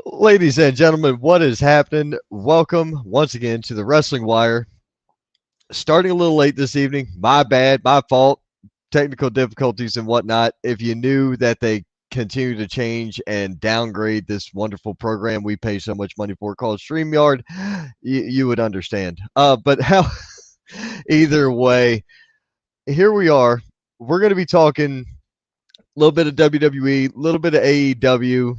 Ladies and gentlemen, what is happening? Welcome once again to the Wrestling Wire. Starting a little late this evening. My bad, my fault. Technical difficulties and whatnot. If you knew that they continue to change and downgrade this wonderful program we pay so much money for called StreamYard, you would understand. But how, either way, here we are. We're going to be talking a little bit of WWE, a little bit of AEW,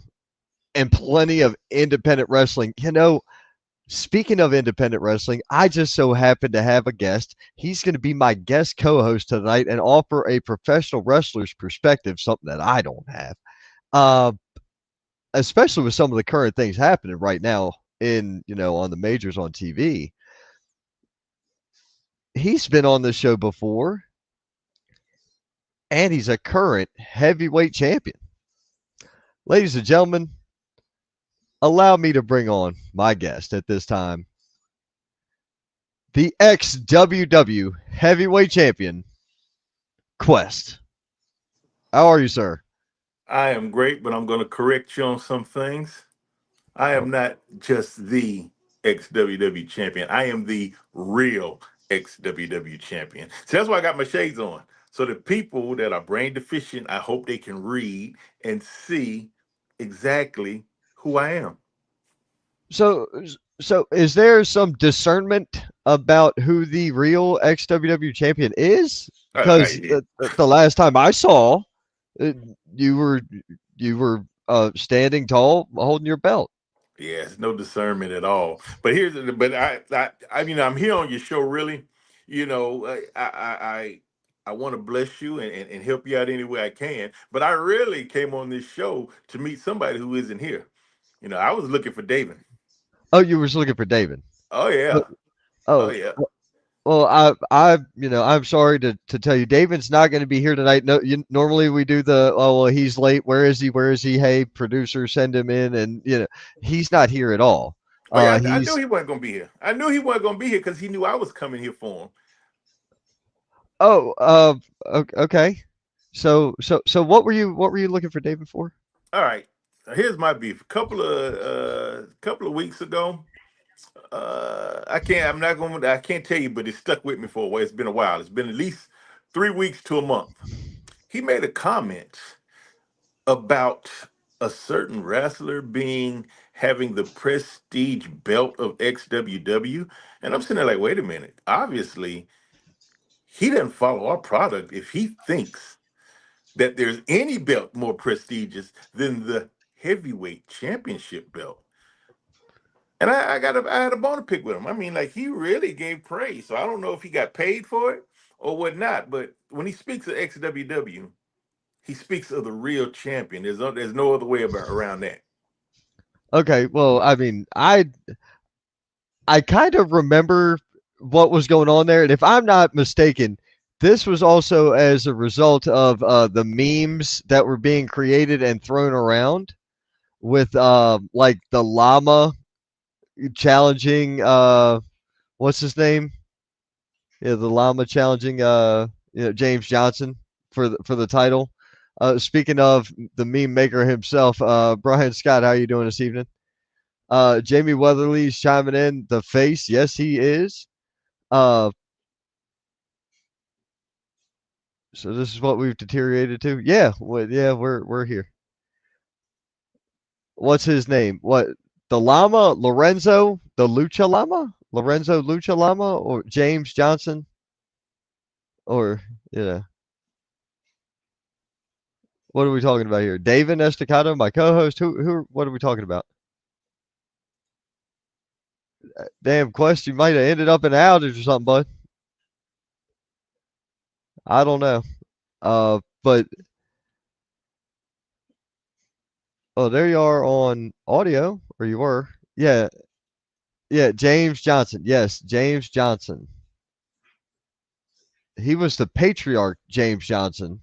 and plenty of independent wrestling. Speaking of independent wrestling, I just so happen to have a guest. He's going to be my guest co host tonight and offer a professional wrestler's perspective, something that I don't have, uh, especially with some of the current things happening right now on the majors on TV. He's been on this show before, and he's a current heavyweight champion. Ladies and gentlemen, allow me to bring on my guest at this time, the ex-WW heavyweight champion, Quest. How are you, sir? I am great, but I'm going to correct you on some things. I Oh, am not just the ex WW champion. I am the real ex WW champion. So that's why I got my shades on. So the people that are brain deficient, I hope they can read and see exactly who I am. so so is there some discernment about who the real ex-WW champion is? Because I the last time I saw, uh, you were standing tall, holding your belt. Yes, no discernment at all. But I'm here on your show. Really, I want to bless you and help you out any way I can. But I really came on this show to meet somebody who isn't here. I was looking for David. Oh, you were looking for David. Oh Uh, yeah, oh Oh, yeah. well, I'm sorry to tell you, David's not going to be here tonight. No, normally we do well, he's late. Where is he? Where is he? Hey, producer, send him in, and he's not here at all. Oh yeah. I knew He's he wasn't gonna be here. I knew he wasn't gonna be here because he knew I was coming here for him. oh, okay. So what were you looking for David for? All right. Here's my beef. A couple of weeks ago, I can't tell you, but it stuck with me for a while. It's been a while. It's been at least 3 weeks to a month. He made a comment about a certain wrestler being having the prestige belt of XWW. And I'm sitting there like, wait a minute. Obviously, he doesn't follow our product if he thinks that there's any belt more prestigious than the heavyweight championship belt. And I had a bone to pick with him. I mean, like he really gave praise. So I don't know if he got paid for it or whatnot. But when he speaks of XWW, he speaks of the real champion. There's no other way around that. Okay, well, I mean, I kind of remember what was going on there, and if I'm not mistaken, this was also as a result of the memes that were being created and thrown around with like the llama challenging what's his name? Yeah, the llama challenging James Johnson for the title. Speaking of the meme maker himself, Brian Scott, how are you doing this evening? Jamie Weatherly's chiming in. The face, yes, he is. Uh, so this is what we've deteriorated to. Yeah, yeah, we're here. What's his name? What the llama? Lorenzo, the Lucha Llama? Lorenzo Lucha Llama or James Johnson or yeah. What are we talking about here? David Estacado, my co-host. Who? What are we talking about? Damn, Quest, you might have ended up in an outage or something, bud. I don't know. But oh, there you are on audio, or you were. Yeah, yeah, James Johnson. Yes, James Johnson. He was the patriarch, James Johnson.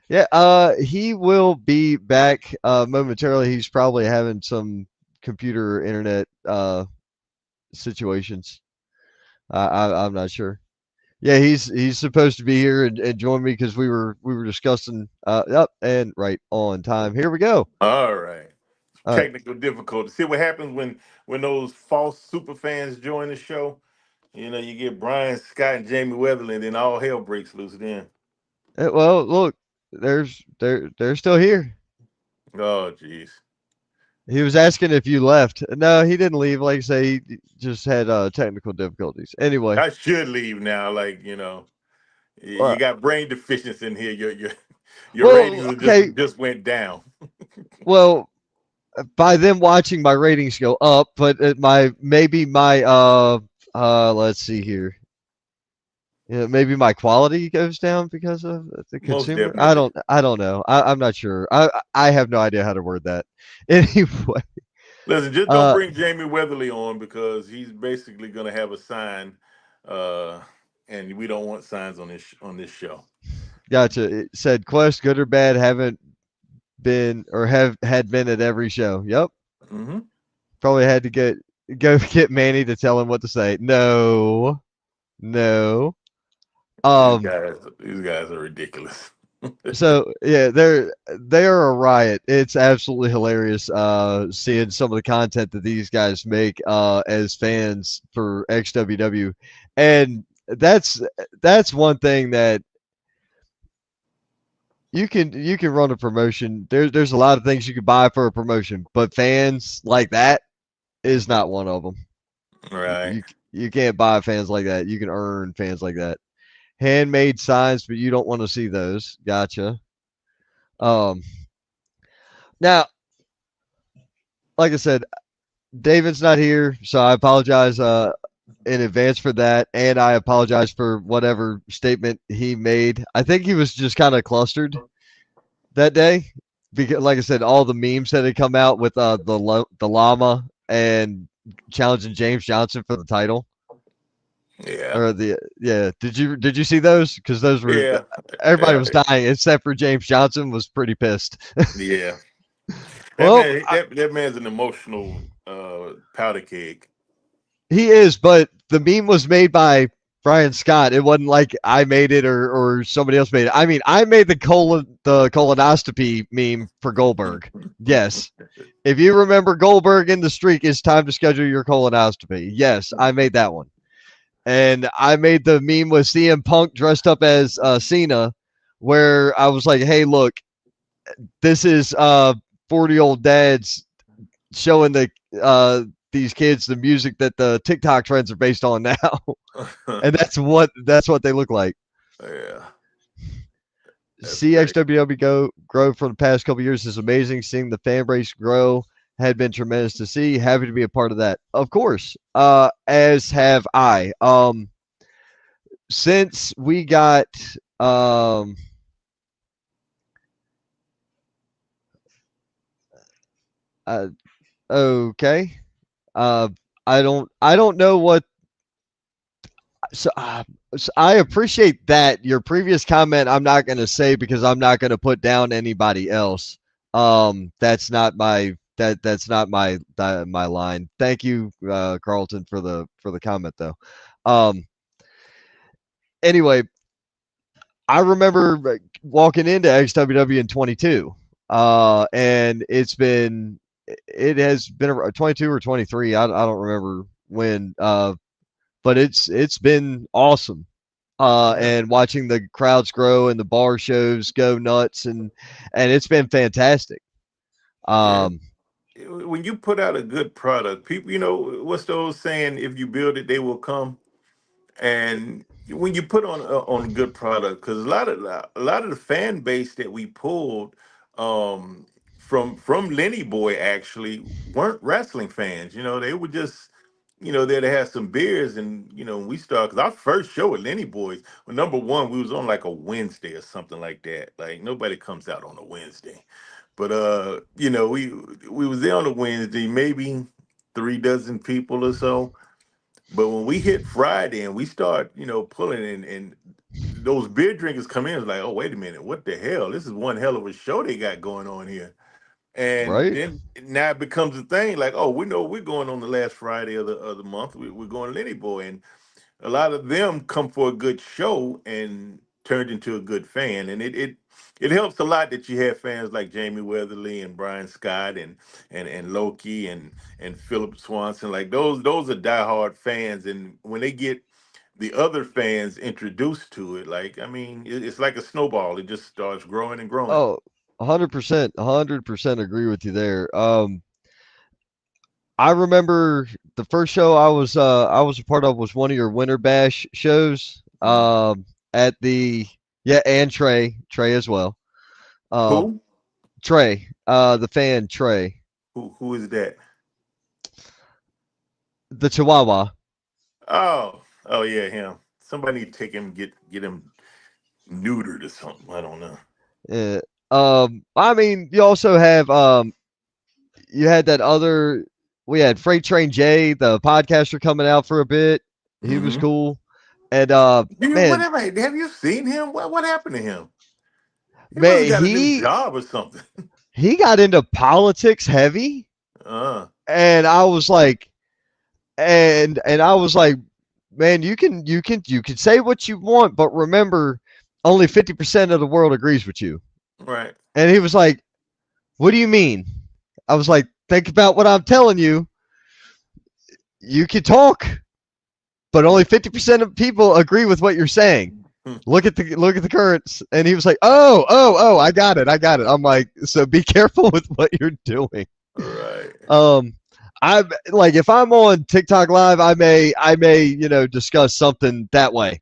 Yeah, he will be back momentarily. He's probably having some computer internet situations. I'm not sure. Yeah, he's supposed to be here and join me because we were discussing up and right on time. Here we go. All right. All right. Technical difficulty. See what happens when those false super fans join the show. You know, you get Brian Scott and Jamie Weatherly, and then all hell breaks loose. Then, Well, look, they're still here. oh jeez, He was asking if you left. No, he didn't leave. Like I say, he just had technical difficulties. Anyway, I should leave now. Like you uh, got brain deficiency in here. Your well, ratings okay. just went down. Well, by them watching, my ratings go up, but my maybe my let's see here. Yeah, maybe my quality goes down because of the Most consumer. I definitely. don't. I don't know. I'm not sure. I have no idea how to word that. Anyway, Listen, just don't uh, bring Jamie Weatherly on because he's basically going to have a sign, uh, and we don't want signs on this show. gotcha. It said Quest, good or bad, haven't been or have had been at every show. Yep. Hmm. Probably had to go get Manny to tell him what to say. No, no. Um. These guys are ridiculous. So yeah, they're a riot. It's absolutely hilarious seeing some of the content that these guys make as fans for XWW, and that's one thing that you can run a promotion. There's a lot of things you can buy for a promotion, but fans like that is not one of them. Right. You you can't buy fans like that. You can earn fans like that. Handmade signs, but you don't want to see those. Gotcha. Um, now, like I said, David's not here, so I apologize in advance for that, and I apologize for whatever statement he made. I think he was just kind of clustered that day because, like I said, all the memes that had come out with the llama and challenging James Johnson for the title. Yeah. Or the yeah, did you see those? Because those were Yeah. everybody Yeah. was dying except for James Johnson was pretty pissed. Yeah. That Well, man. That man's an emotional powder keg. he is, but the meme was made by Brian Scott. It wasn't like I made it or somebody else made it. I mean, I made the colonoscopy meme for Goldberg. Yes. If you remember Goldberg in the streak, it's time to schedule your colonoscopy. Yes, I made that one. And I made the meme with CM Punk dressed up as Cena, where I was like, hey, look, this is 40-year-old dads showing these kids the music that the TikTok trends are based on now. And that's what they look like. Yeah. That's great. CXWW grow for the past couple years is amazing. Seeing the fan base grow had been tremendous to see. Happy to be a part of that. Of course, as have I. Since we got um, uh, okay, uh, I don't know what. So I appreciate that. Your previous comment, I'm not going to say because I'm not going to put down anybody else. That's not my line. Thank you, Carlton, for the comment though. Um, anyway, I remember walking into XWW in 22, and it has been 22 or 23. I don't remember when, but it's been awesome. Yeah. And watching the crowds grow and the bar shows go nuts and it's been fantastic. Yeah. Um, When you put out a good product, people, what's those saying? If you build it, they will come. And when you put on a good product, because a lot of the fan base that we pulled um, from Lenny Boy actually weren't wrestling fans. They were just there to have some beers, and when we started, because our first show at Lenny Boys, well, number one, we was on like a Wednesday or something like that. Like nobody comes out on a Wednesday, but we was there on a Wednesday, maybe 3 dozen people or so. But when we hit Friday and we start, pulling and those beer drinkers come in, it's like, oh, wait a minute, what the hell? This is one hell of a show they got going on here. And right? then now it becomes a thing like, oh, we know we're going on the last Friday of the month. We're going Lenny Boy. And a lot of them come for a good show. And turned into a good fan, and it helps a lot that you have fans like Jamie Weatherly and Brian Scott and Loki and Philip Swanson. Like those are diehard fans, and when they get the other fans introduced to it, like I mean, it's like a snowball. It just starts growing and growing. Oh, 100%, 100% agree with you there. I remember the first show I was a part of was one of your Winter Bash shows. Mm. At the yeah, and Trey as well. Uh, Who? Trey, the fan Trey, Who is that? the Chihuahua. Oh yeah, him. Somebody need to take him get him neutered or something. I don't know. Yeah. I mean, you also have you had that other. We had Freight Train Jay, the podcaster, coming out for a bit. He was Mm-hmm. cool, and Dude, man, whatever. Have you seen him? What happened to him? He must have man, got a new job or something. he got into politics heavy, Uh, and I was like, and I was like, man, you can say what you want, but remember, only 50% of the world agrees with you. right. And he was like, what do you mean? I was like, think about what I'm telling you. You can talk, but only 50% of people agree with what you're saying. Look at the currents. And he was like, oh, I got it, I got it. I'm like, so be careful with what you're doing. Right. Um, I like if I'm on TikTok live, I may discuss something that way.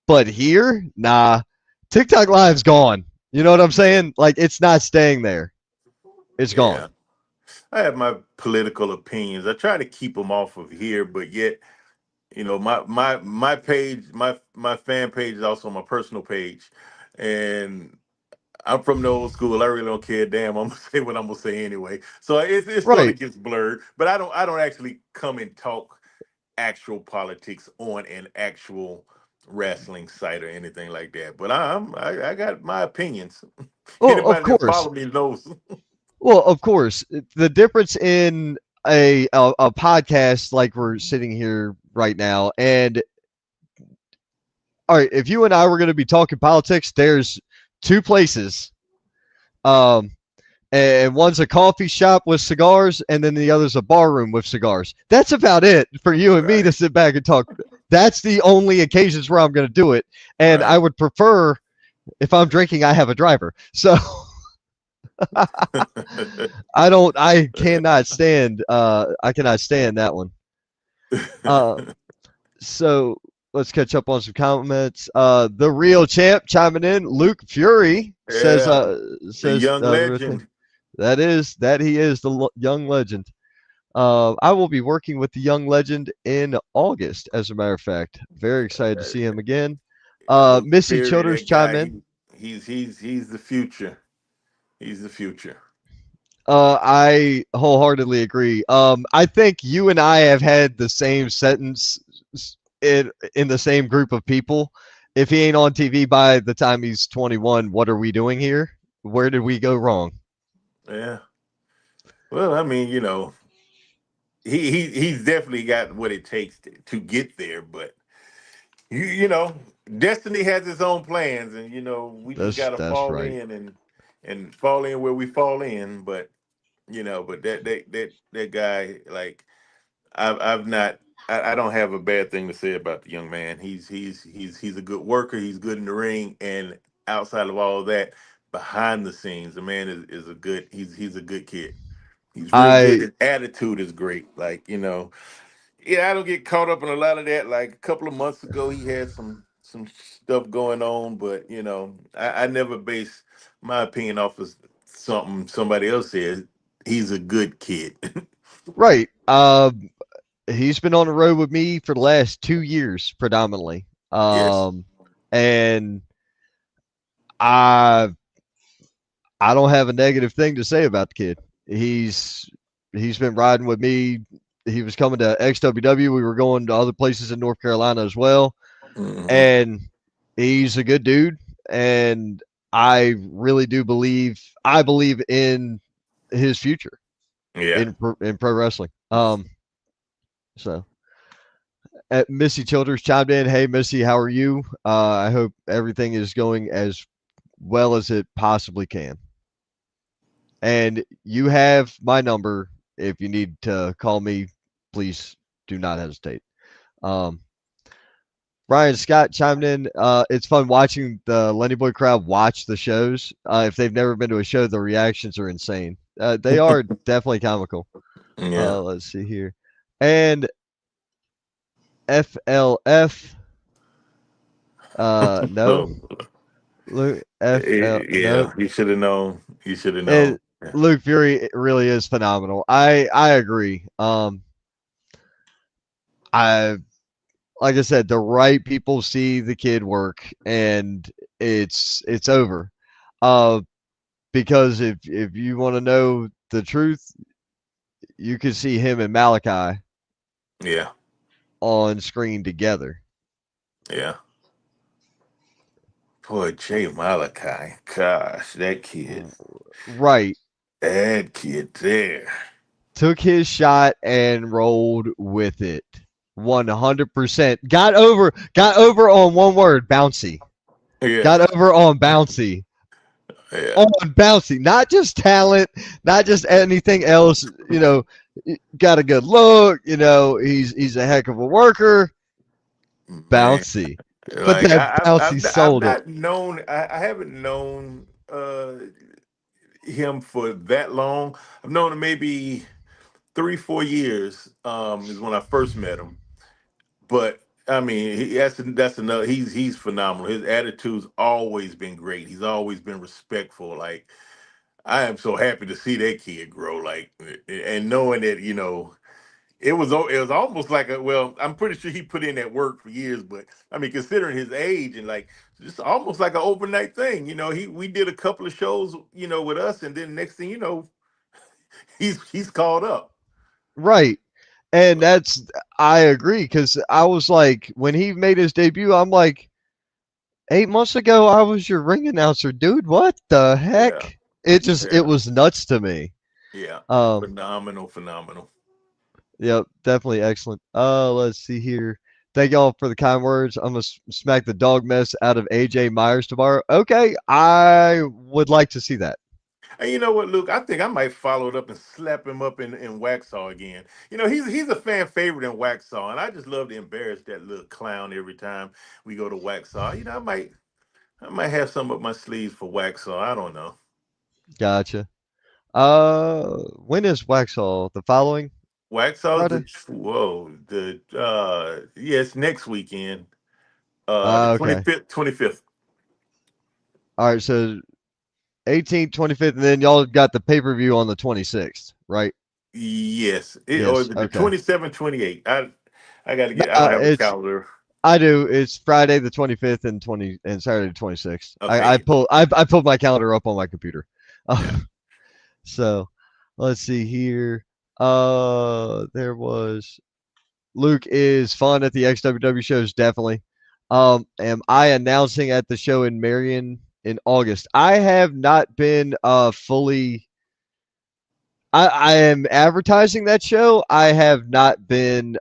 But here, nah, TikTok live's gone. You know what I'm Yeah. saying? Like it's not staying there. It's gone. Yeah. I have my political opinions. I try to keep them off of here, but yet, my page, my fan page is also my personal page, and I'm from the old school. I really don't care. Damn, I'm gonna say what I'm gonna say anyway. So it sort Right. of gets blurred. But I don't actually come and talk actual politics on an actual wrestling site or anything like that. But I got my opinions. Well, of Anybody that course. follow me knows. Well, of course. The difference in a podcast like we're sitting here right now, and all right, if you and I were going to be talking politics, there's two places. Um, and one's a coffee shop with cigars, and then the other's a bar room with cigars. That's about it for you and me to Right, sit back and talk. That's the only occasions where I'm going to do it, and I right. would prefer if I'm drinking, I have a driver. So I cannot stand, I cannot stand that one. Uh, so let's catch up on some comments. The real champ chiming in. Luke Fury Yeah, the says young the real thing. legend. That he is the young legend. I will be working with the young legend in August, as a matter of fact. Very excited to Uh, see him again. Luke Missy Perry, Childers that chime guy, in. he's the future. He's the future. I wholeheartedly agree. I think you and I have had the same sentence in the same group of people. If he ain't on TV by the time he's 21, what are we doing here? Where did we go wrong? Yeah. Well, I mean, he's definitely got what it takes to get there, but you know, destiny has its own plans, and we just gotta That's fall right. in and fall in where we fall in. But but that guy, like I've not. I don't have a bad thing to say about the young man. He's a good worker. He's good in the ring, and outside of all of that, behind the scenes, the man is a good. He's a good kid. He's real good. I His attitude is great. Like yeah, I don't get caught up in a lot of that. Like a couple of months ago, he had some stuff going on, but I never base my opinion off of something somebody else says. He's a good kid. right. He's been on the road with me for the last 2 years predominantly. Yes. And I I don't have a negative thing to say about the kid. He's he's been riding with me. He was coming to XWW. We were going to other places in North Carolina as well, Hmm. and he's a good dude. And I really do believe I believe in his future Yeah. in pro wrestling. So Missy Childers chimed in. Hey, Missy, how are you? I hope everything is going as well as it possibly can. And you have my number. If you need to call me, please do not hesitate. Um, Brian Scott chimed in. It's fun watching the Lenny Boy crowd watch the shows. If they've never been to a show, the reactions are insane. They are definitely comical. Yeah. Let's see here. And FLF, no. So Luke FL, yeah, nope. you should have known. You should have known. It, Luke Fury really is phenomenal. I agree. I like I said, the right people see the kid work, and it's over. Uh, because if you want to know the truth, you can see him and Malachi Yeah, on screen together. yeah. Poor Jay Malachi. Gosh, that kid. Right. That kid there. Took his shot and rolled with it. 100%. Got over on one word, bouncy. Yeah, Got over on bouncy. yeah. On bouncy. Not just talent, not just anything else, got a good look, he's a heck of a worker. Man, Bouncy. But like that bouncy I've sold it. not known. I haven't known him for that long. I've known him maybe 3 4 years. Is when I first met him. But I mean, that's another. He's phenomenal. His attitude's always been great. He's always been respectful. Like I am so happy to see that kid grow. Like and knowing that it was almost like a well. I'm pretty sure he put in that work for years. But I mean, considering his age and like it's almost like an overnight thing. We did a couple of shows with us, and then next thing you know, he's called up. Right. And I agree because I was like, when he made his debut, I'm like, 8 months ago, I was your ring announcer, dude. What the Yeah, heck? It yeah, was nuts to me. yeah. Um, Phenomenal, phenomenal. yep, definitely excellent. Let's see here. Thank y'all for the kind words. I'm gonna smack the dog mess out of AJ Myers tomorrow. Okay, I would like to see that. And you know what, Luke? I think I might follow it up and slap him up in Waxhaw again. He's a fan favorite in Waxhaw, and I just love to embarrass that little clown every time we go to Waxhaw. I might have some up my sleeves for Waxhaw. I don't know. Gotcha. When is Waxhaw? The following Waxhaw's Friday? the yes, next weekend. The Okay. 25th. All right. So 18th, 25th, and then y'all got the pay per view on the 26th, right? Yes. Or Yes. the Okay. 27, 28. I gotta No, get I don't have a it's calendar. I do. It's Friday the 25th and Saturday the 26th. Okay. I pulled my calendar up on my computer. Yeah. So let's see here. There was Luke is fun at the XWW shows, definitely. Am I announcing at the show in Marion in August? I have not been fully. I am advertising that show. I have not been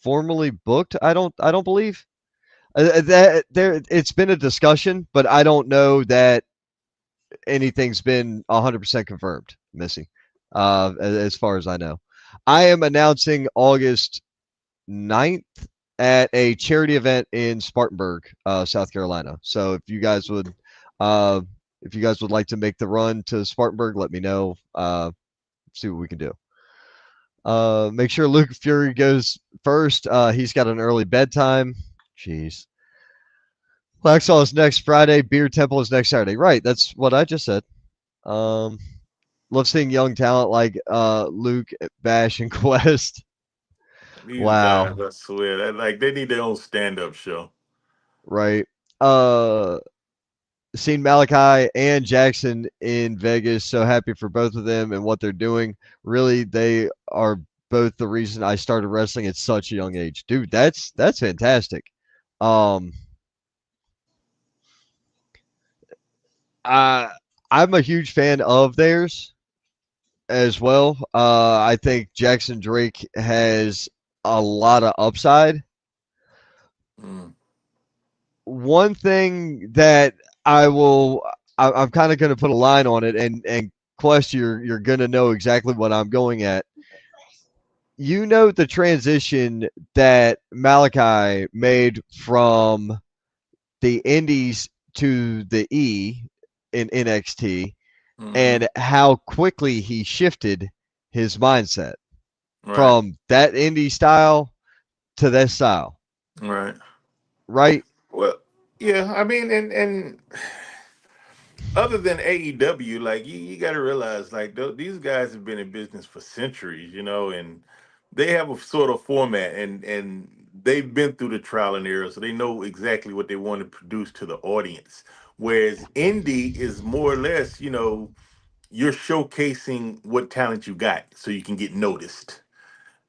formally booked. I don't believe that there. It's been a discussion, but I don't know that anything's been 100% confirmed, Missy. As far as I know, I am announcing August 9th at a charity event in Spartanburg, South Carolina. So uh, if you guys would like to make the run to Spartanburg, let me know. See what we can do. Make sure Luke Fury goes first. He's got an early bedtime. Jeez. Laxall is next Friday. Beer Temple is next Saturday. Right. That's what I just said. Um, love seeing young talent like Luke, Bash, and Quest. These guys, Wow. I swear, that like they need their own stand-up show. Right. Uh, Seen Malachi and Jackson in Vegas. So happy for both of them and what they're doing. Really, they are both the reason I started wrestling at such a young age. Dude, that's fantastic. Um, I I'm a huge fan of theirs. as well. I think Jackson Drake has a lot of upside. Mm, One thing that I'm kind of going to put a line on it, and Quest, you're going to know exactly what I'm going at. You know the transition that Malachi made from the Indies to the E in NXT, hmm. and how quickly he shifted his mindset Right. from that indie style to that style, Right. right? Well, yeah. I mean, and other than AEW, like you got to realize, like these guys have been in business for centuries, and they have a sort of format, and they've been through the trial and error, so they know exactly what they want to produce to the audience. Whereas indie is more or less, you're showcasing what talent you got, so you can get noticed.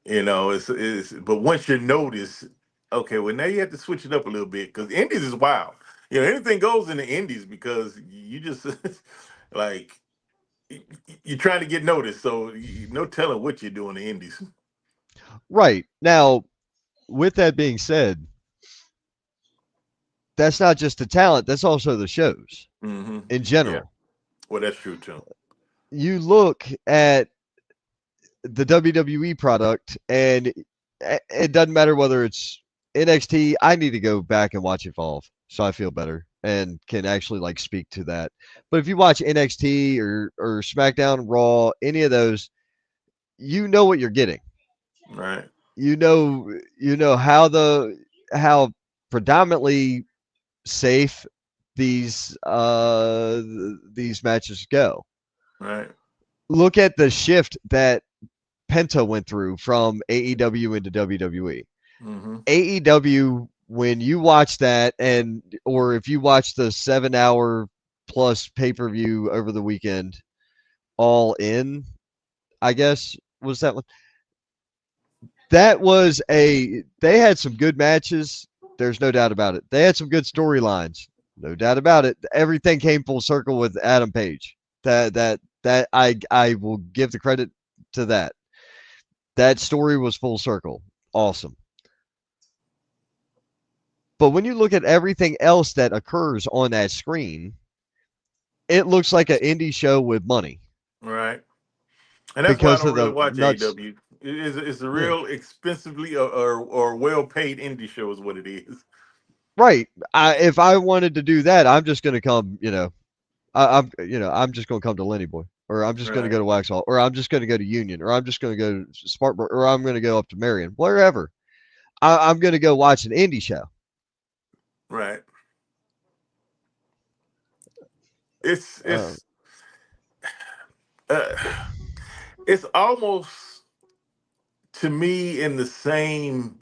But once you're noticed, okay, well now you have to switch it up a little bit because indies is wild. Anything goes in the indies because you just like you're trying to get noticed, so no telling what you're doing in the indies. Right. Now, with that being said, that's not just the talent, that's also the shows Hmm. in Yeah, general. well that's true too. You look at the WWE product, and it doesn't matter whether it's NXT. I need to go back and watch Evolve so I feel better and can actually like speak to that. But if you watch NXT or SmackDown, Raw, any of those, you know what you're getting. Right, You know how predominantly safe these matches go. right. Look at the shift that Penta went through from AEW into WWE. Hmm. AEW, when you watch that, and or if you watch the 7 hour plus pay per view over the weekend, all in, I guess was that one. That was they had some good matches. There's no doubt about it. They had some good storylines. No doubt about it. Everything came full circle with Adam Page. That I will give the credit to that. That story was full circle. Awesome. But when you look at everything else that occurs on that screen, it looks like an indie show with money Right. And that's why I because don't of really the watch nuts. AEW. It's a Yeah. real expensively or well paid indie show is what it is. Right. If I wanted to do that, I'm just going to come, I'm just going to come to Lenny Boy, or I'm just going to Right. go to Waxhaw, or I'm just going to go to Union, or I'm just going to go to Spartanburg, or I'm going to go up to Marion, wherever. I'm going to go watch an indie show. Right. It's Uh, it's uh, it's almost to me in the same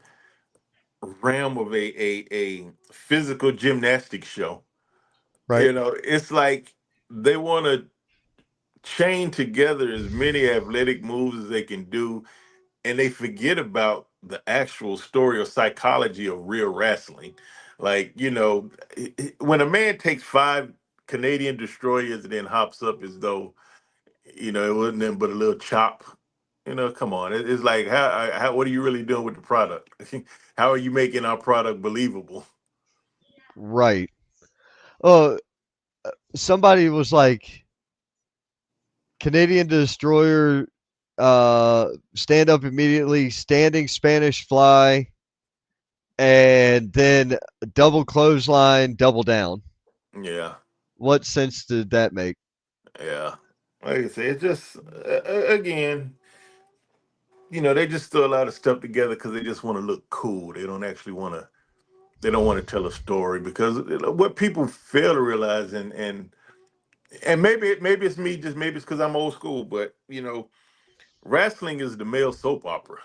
realm of a physical gymnastics show. right. It's like they want to chain together as many athletic moves as they can do, and they forget about the actual story or psychology of real wrestling. Like, when a man takes five Canadian destroyers and then hops up as though it wasn't nothing but a little chop. Come on. It's like how what are you really doing with the product? How are you making our product believable? Right. Uh, somebody was like, Canadian destroyer, stand up immediately, standing Spanish fly, and then double clothesline, double down. Yeah, What sense did that make? yeah. Like I say, it's just again, they just throw a lot of stuff together because they just want to look cool. They don't actually want to. They don't want to tell a story because what people fail to realize, and maybe it's me, just maybe it's because I'm old school, but wrestling is the male soap opera.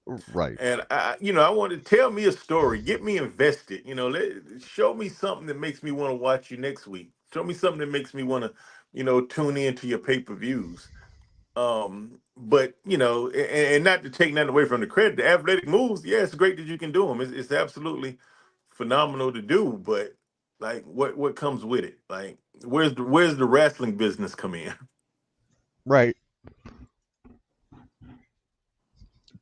Right, And I want to tell me a story, get me invested. Show me something that makes me want to watch you next week. Show me something that makes me want to, tune into your pay per views. But and not to take nothing away from the credit, the athletic moves, yeah, it's great that you can do them. It's absolutely phenomenal to do. But like, what comes with it? Like, where's the wrestling business come in? right.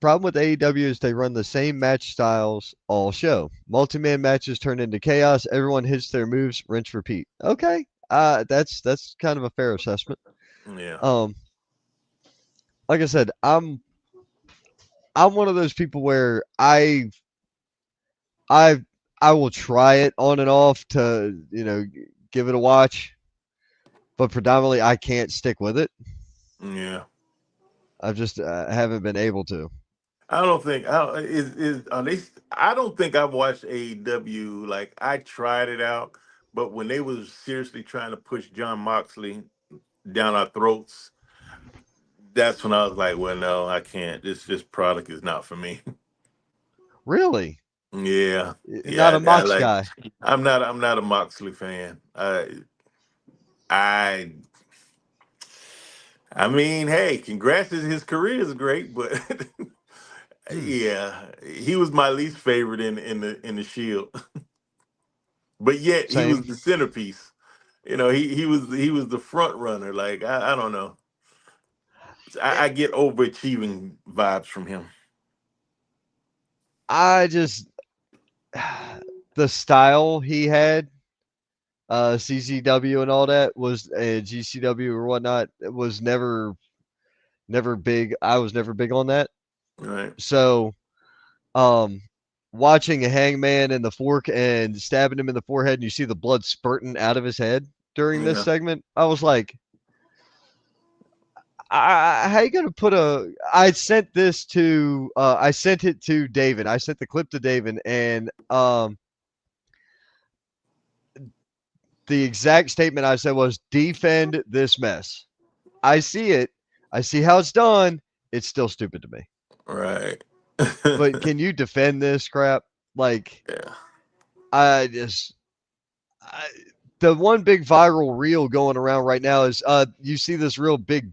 problem with AEW is they run the same match styles all show. Multi-man matches turn into chaos. Everyone hits their moves, rinse, repeat. Okay, that's kind of a fair assessment. Yeah. Um, like I said, I'm one of those people where I I will try it on and off to give it a watch, but predominantly I can't stick with it. Yeah. I just haven't been able to. I don't think I don't, is are they. I don't think I've watched AEW. Like I tried it out, but when they was seriously trying to push John Moxley down our throats, that's when I was like, well, no, I can't. This product is not for me. Really, Yeah, not a yeah. I Mox like. guy. I'm not a Moxley fan. I I mean, hey, congrats. His career is great, but Hmm, yeah, he was my least favorite in the Shield. But yet he was same. the centerpiece. He was the front runner. Like I don't know. I get overachieving vibes from him. I just the style he had, CCW and all that was GCW or whatnot was never big. I was never big on that. Right? So, um, watching a hangman in the fork and stabbing him in the forehead, and you see the blood spurting out of his head during this Yeah. segment, I was like, how you gonna put a? I sent this to, I sent it to David. I sent the clip to David, and the exact statement I said was, "Defend this mess." I see it. I see how it's done. It's still stupid to me. Right. But can you defend this crap? Like, Yeah. I just I, the one big viral reel going around right now is you see this real big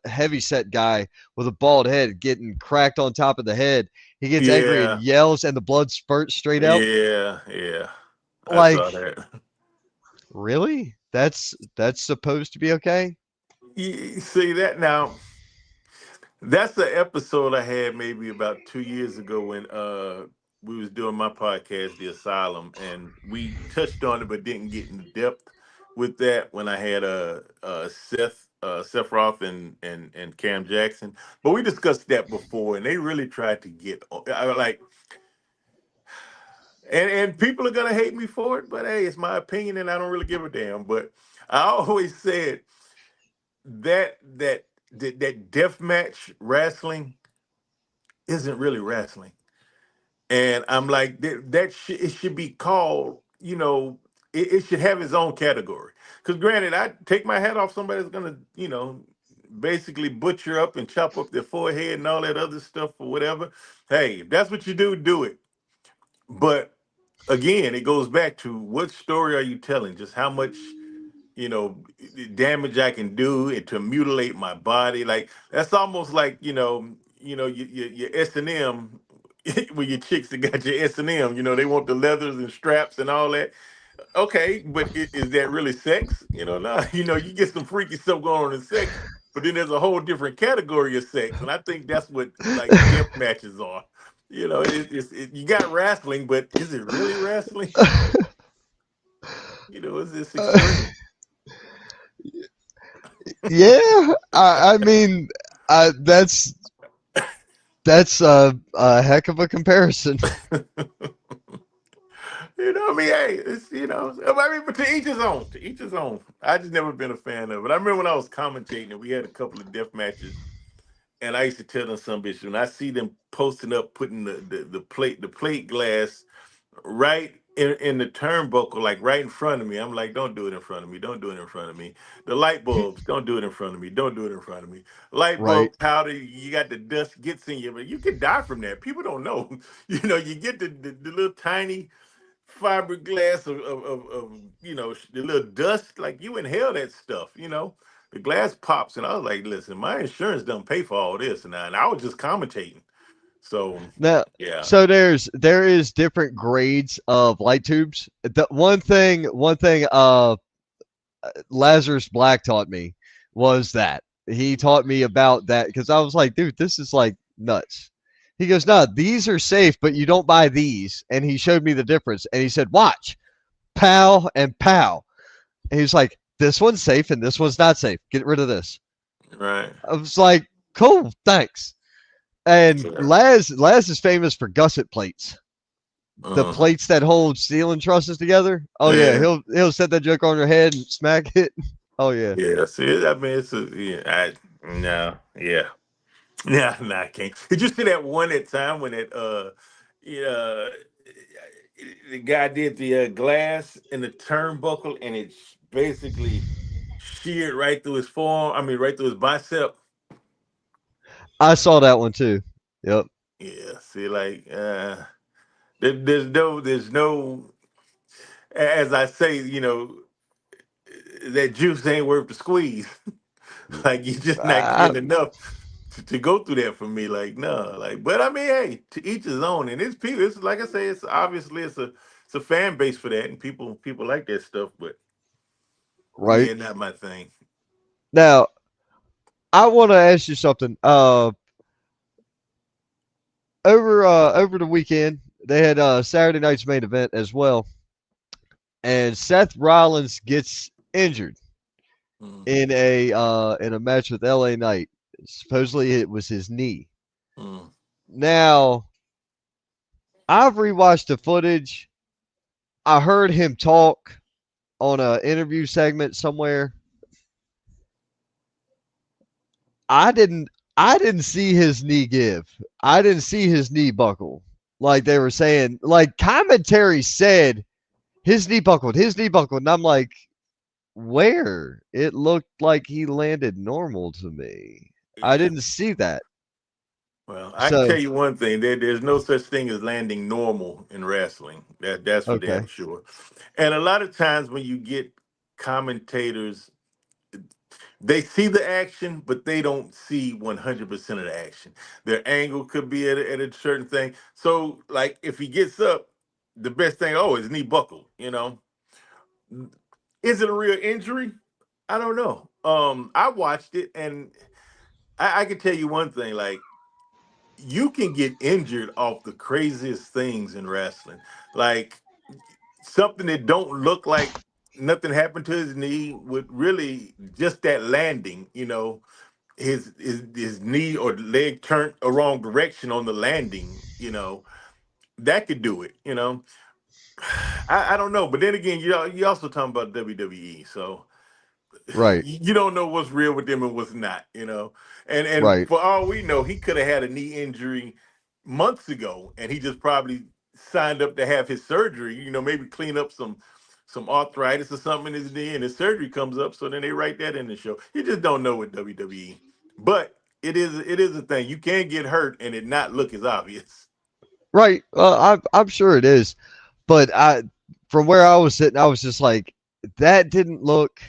heavy set guy with a bald head getting cracked on top of the head. He gets angry and Yeah. yells and the blood spurts straight out. Yeah. Yeah. I saw Like, that. really? That's supposed to be okay? You see that now? That's the episode I had maybe about 2 years ago when we was doing my podcast, The Asylum, and we touched on it but didn't get into depth with that when I had Seth Roth and Cam Jackson. But we discussed that before, and they really tried to like, and people are gonna hate me for it, but hey, it's my opinion, and I don't really give a damn. But I always said that death match wrestling isn't really wrestling. And I'm like, it should be called, it should have its own category. Because granted, I take my hat off somebody that's gonna, basically butcher up and chop up their forehead and all that other stuff or whatever. Hey, if that's what you do it. But again, it goes back to what story are you telling? Just how much damage I can do and to mutilate my body. Like that's almost like your S&M with your chicks that got your S&M. They want the leathers and straps and all that. Okay, but is that really sex? No. You get some freaky stuff going on in sex, but then there's a whole different category of sex, and I think that's what like death matches are. You got wrestling, but is it really wrestling? Is this extreme? Yeah, I mean, that's a heck of a comparison. I mean, hey, I mean, but to each his own. To each his own. I just never been a fan of it. I remember when I was commentating, and we had a couple of death matches, and I used to tell them some bitch when I see them posting up, putting the plate glass right in the turnbuckle, like right in front of me. I'm like, don't do it in front of me. Don't do it in front of me. The light bulbs, don't do it in front of me. Don't do it in front of me. Light Right. bulb powder, you got the dust gets in you, but you can die from that. People don't know. You get the little tiny fiberglass of the little dust, like you inhale that stuff, the glass pops, and I was like, listen, my insurance doesn't pay for all this, and I was just commentating. So Now, yeah. so there is different grades of light tubes. The one thing Lazarus Black taught me was that he taught me about that because I was like, dude, this is like nuts. He goes, "No, these are safe, but you don't buy these." And he showed me the difference. And he said, "Watch, pow and pow." And he was like, "This one's safe and this one's not safe. Get rid of this." Right. I was like, "Cool, thanks." And Yeah. Laz is famous for gusset plates, the Uh-huh. plates that hold steel and trusses together. Oh yeah, Yeah. he'll set that joke on your head and smack it. Oh yeah, Yeah. See, I mean, it's a, yeah. No. Yeah. Nah, nah, I can't. Did you see that one at time when it yeah, the guy did the glass in the turnbuckle and it basically sheared right through his forearm. I mean, right through his bicep. I saw that one too. Yep. Yeah. See, like there's no, as I say, that juice ain't worth the squeeze. Like you're just not I, getting enough to go through that for me. Like no, like but I mean, hey, to each his own. And it's people. It's like I say, it's obviously it's a fan base for that, and people like that stuff. But right yeah, not my thing. now, I want to ask you something. Over the weekend, they had Saturday night's main event as well, and Seth Rollins gets injured Mm, in a match with LA Knight. Supposedly, it was his knee. mm, Now, I've rewatched the footage. I heard him talk on a interview segment somewhere. I didn't I didn't see his knee give. I didn't see his knee buckle. Like they were saying, like commentary said his knee buckled, and I'm like, where? It looked like he landed normal to me. I yeah. didn't see that. Well, I can tell So you one thing. There's no such thing as landing normal in wrestling. That's for damn okay. sure. And a lot of times when you get commentators, they see the action, but they don't see 100% of the action. Their angle could be at a certain thing. So, like, if he gets up, the best thing, oh, his knee buckled. Is it a real injury? I don't know. I watched it, and I can tell you one thing: like, you can get injured off the craziest things in wrestling, like something that don't look like nothing happened to his knee with really just that landing. His knee or leg turned a wrong direction on the landing, that could do it. I don't know, but then again, you also talking about WWE, so Right. you don't know what's real with them and what's not. And Right. for all we know, he could have had a knee injury months ago, and he just probably signed up to have his surgery. Maybe clean up some arthritis or something in his knee, and his surgery comes up. So then they write that in the show. You just don't know with WWE, but it is a thing. You can get hurt and it not look as obvious. Right. I'm sure it is. But from where I was sitting, I was just like, that didn't look.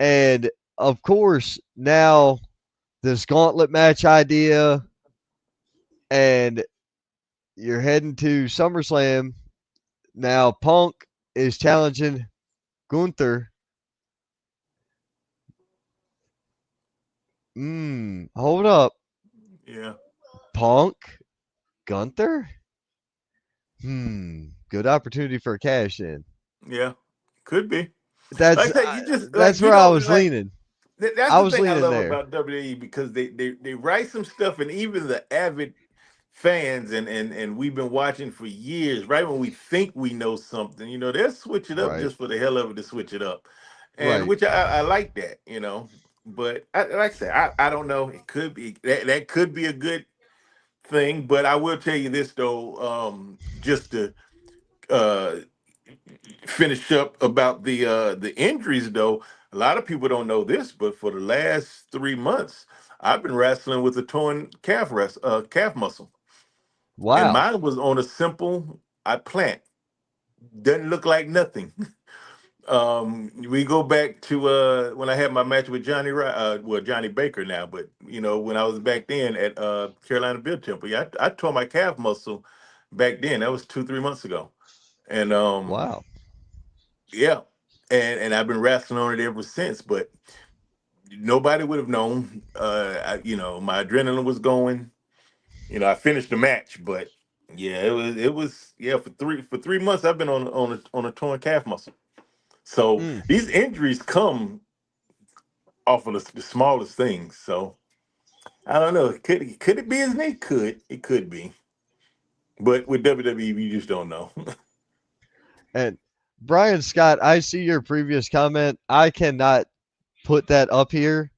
And of course, now this gauntlet match idea, and you're heading to SummerSlam. Now Punk is challenging Gunther. Hold up. Yeah, Punk? Gunther? Good opportunity for a cash in. yeah, could be. That's Like I said, you just like that's where I was like leaning. that's I the was thing I leaning love there. about WWE because they write some stuff, and even the avid fans and we've been watching for years. Right when we think we know something, they'll switch it up Right. just for the hell of it to switch it up, and Right. which I like that. But like I said, I don't know. It could be that could be a good thing, but I will tell you this though, just to uh finish up about the injuries though. A lot of people don't know this, but for the last 3 months, I've been wrestling with a torn calf muscle, and Wow. mine was on a simple I plant. Doesn't look like nothing. We go back to when I had my match with Johnny Baker now, but when I was back then at Carolina Beer Temple, yeah, I tore my calf muscle back then. That was 2 3 months ago, and Wow. yeah, and I've been wrestling on it ever since. But Nobody would have known. My adrenaline was going. I finished the match, but yeah, it was yeah for 3 months I've been on a torn calf muscle. So Mm. these injuries come off of the smallest things. So I don't know. Could it be his knee? It could be, but with WWE, we just don't know. And Brian Scott, I see your previous comment. I cannot put that up here.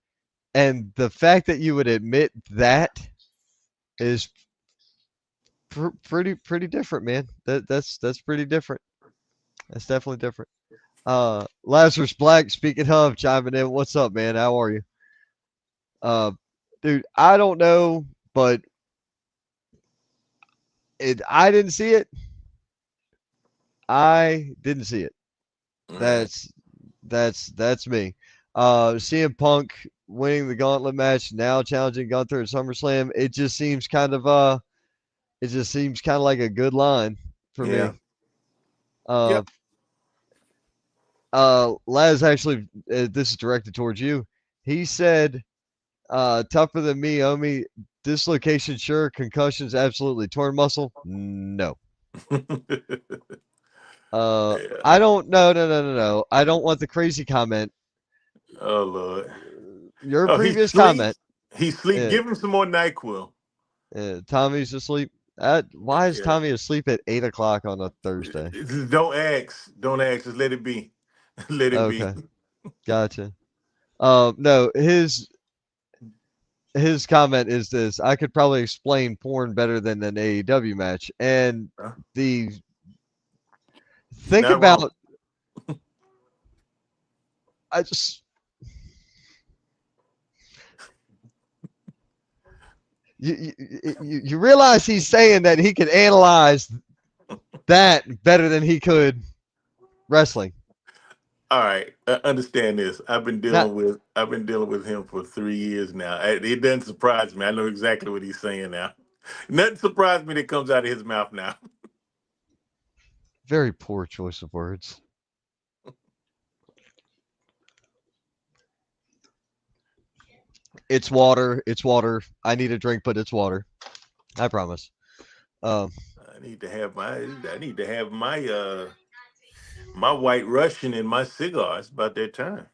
And the fact that you would admit that is pretty different, man. That's pretty different. That's definitely different. Lazarus Black, speaking of, chiming in. What's up, man? How are you? Uh, dude, I don't know, but I didn't see it. I didn't see it. Right. That's that's me. CM Punk winning the gauntlet match, now challenging Gunther at SummerSlam. It just seems kind of like a good line for Yeah. me. Uh, Yep. Laz, actually, this is directed towards you. He said, "Tougher than me, Omi. Dislocation, sure. Concussions, absolutely. Torn muscle, no. Yeah. I don't. No, no, no, no, no. I don't want the crazy comment. Oh Lord. Your Oh, he previous sleep. comment. He sleep. Uh, Give him some more Nyquil. Tommy's asleep. Why is Yeah. Tommy asleep at 8 o'clock on a Thursday? Don't ask. Don't ask. Just let it be. Let it be. Okay, gotcha. No, his comment is this: I could probably explain porn better than an AEW match, and Huh? the You're think not wrong. about. I just you realize he's saying that he could analyze that better than he could wrestling. All right, understand this. Not I've been dealing with him for 3 years now. It doesn't surprise me. I know exactly what he's saying now. Nothing surprised me that comes out of his mouth now. very poor choice of words. It's water. It's water. I need a drink, but it's water. I promise. Um, I need to have my White Russian and my cigars about that time.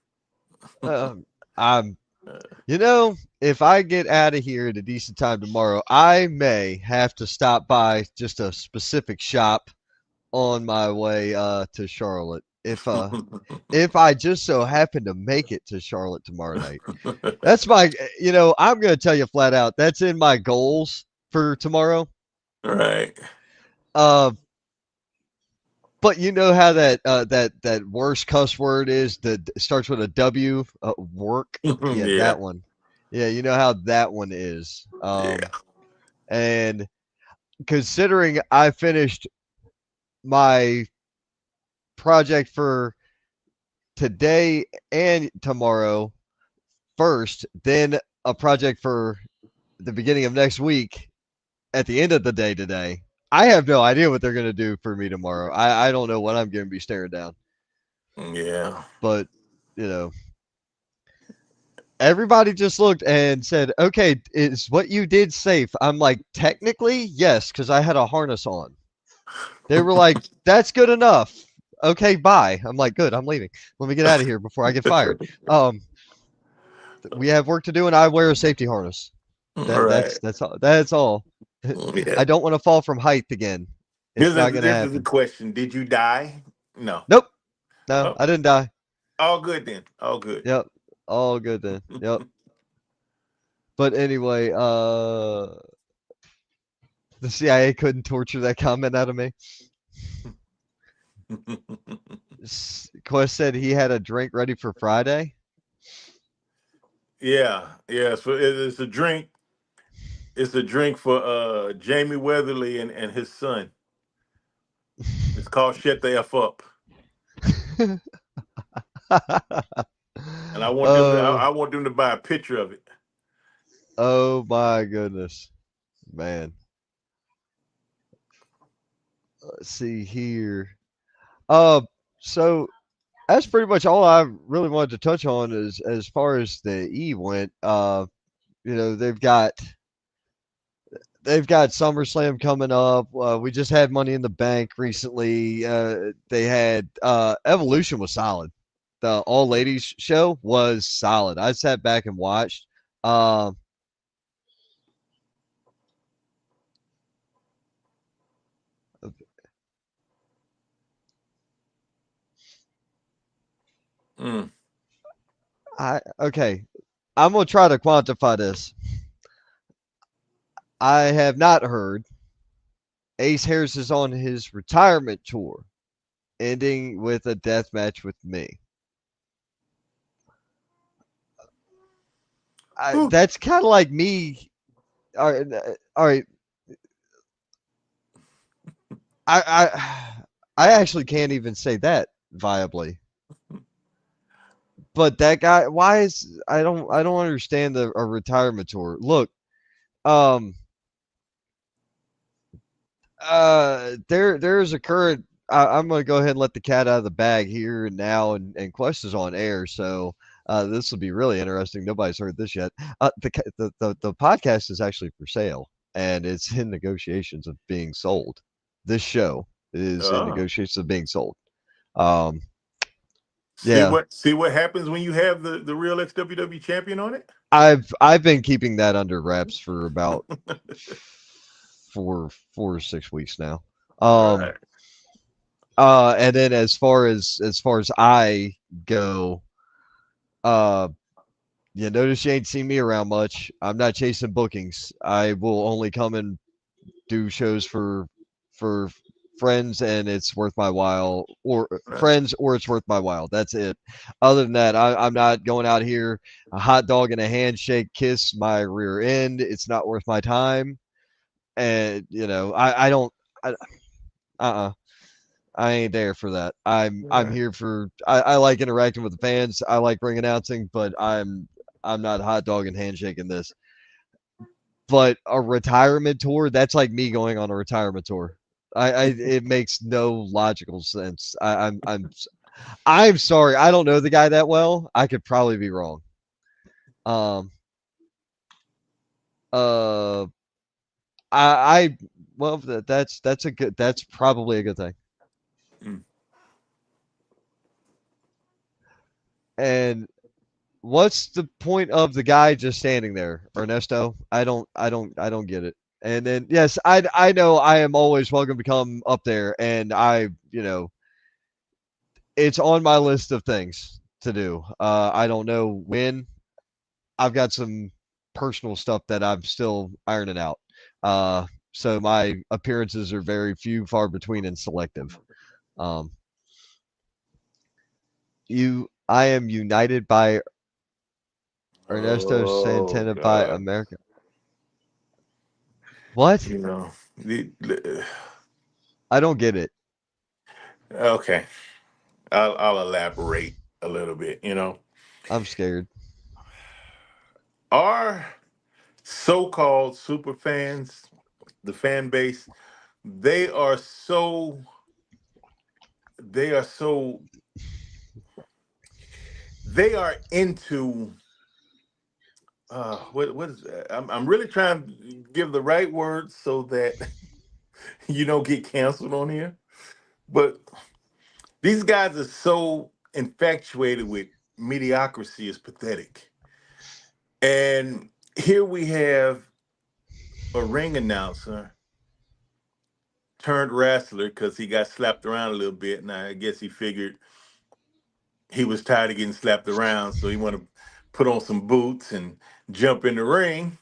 um, I'm Uh, if I get out of here at a decent time tomorrow, I may have to stop by just a specific shop on my way to Charlotte. If I just so happen to make it to Charlotte tomorrow night. That's I'm going to tell you flat out, that's in my goals for tomorrow. right. Uh, but you know how that worst cuss word is that starts with a W, work. Yeah, Yeah. that one. Yeah, you know how that one is. Yeah. And considering I finished my project for today and tomorrow first, then a project for the beginning of next week at the end of the day today. I have no idea what they're going to do for me tomorrow. I don't know what I'm going to be staring down. Yeah. But, you know, everybody just looked and said, okay, is what you did safe? I'm like, technically, yes, because I had a harness on. They were like, that's good enough. Okay, bye. I'm like, good, I'm leaving. Let me get out of here before I get fired. Um, we have work to do, and I wear a safety harness. All That right. that's all. That's all. Yeah. I don't want to fall from height again. It's This not is gonna this is a happen. question. Did you die? No. Nope. No, Oh, I didn't die. all good then. All good. Yep. All good then. Yep. But anyway, the CIA couldn't torture that comment out of me. Quest said he had a drink ready for Friday. Yeah. Yeah. So it's a drink. It's a drink for Jamie Weatherly and his son. It's called Shut the F Up. And I want them to Oh, I want them to buy a picture of it. oh my goodness, man. Let's see here. Uh, so that's pretty much all I really wanted to touch on as far as the E went. They've got SummerSlam coming up. We just had Money in the Bank recently. They had Evolution was solid. The all ladies show was solid. I sat back and watched. Um, Mm. I okay. I'm gonna try to quantify this. I have not heard Ace Harris is on his retirement tour, ending with a death match with me. Whew. That's kind of like me. All right. I actually can't even say that viably. But that guy, why is I don't understand a retirement tour. Look, um, there's a current. I'm gonna go ahead and let the cat out of the bag here and now, and Quest is on air, so this will be really interesting. Nobody's heard this yet. The podcast is actually for sale, and it's in negotiations of being sold. This show is in Uh, negotiations of being sold. Um, see yeah, what happens when you have the real XWW champion on it. I've been keeping that under wraps for about 4 or 6 weeks now. Um, Right. and then as far as I go, uh, you notice you ain't seen me around much. I'm not chasing bookings. I will only come and do shows for friends, and it's worth my while, or Right. friends, or it's worth my while. That's it. Other than that, I'm not going out here a hot dog and a handshake, kiss my rear end. It's not worth my time. And I don't. I, uh-uh. I ain't there for that. I'm Right. here for. I like interacting with the fans. I like ring announcing, but I'm not hot dog and handshaking this. But a retirement tour, that's like me going on a retirement tour. It makes no logical sense. I'm sorry. I don't know the guy that well. I could probably be wrong. Um. Uh. I well, that's probably a good thing. Mm. And what's the point of the guy just standing there, Ernesto? I don't get it. And then yes, I know I am always welcome to come up there, and it's on my list of things to do. I don't know when. I've got some personal stuff that I'm still ironing out. So my appearances are very few, far between, and selective. Um, I am united by Ernesto Oh Santana by God. America. What? You know. I don't get it. Okay. I'll elaborate a little bit. I'm scared. Our so-called super fans, the fan base, they are so they are so they are into what is that? I'm really trying to give the right words so that you don't get canceled on here. But these guys are so infatuated with mediocrity is pathetic. And here we have a ring announcer turned wrestler because he got slapped around a little bit, and I guess he figured he was tired of getting slapped around, so he wanted to put on some boots and jump in the ring.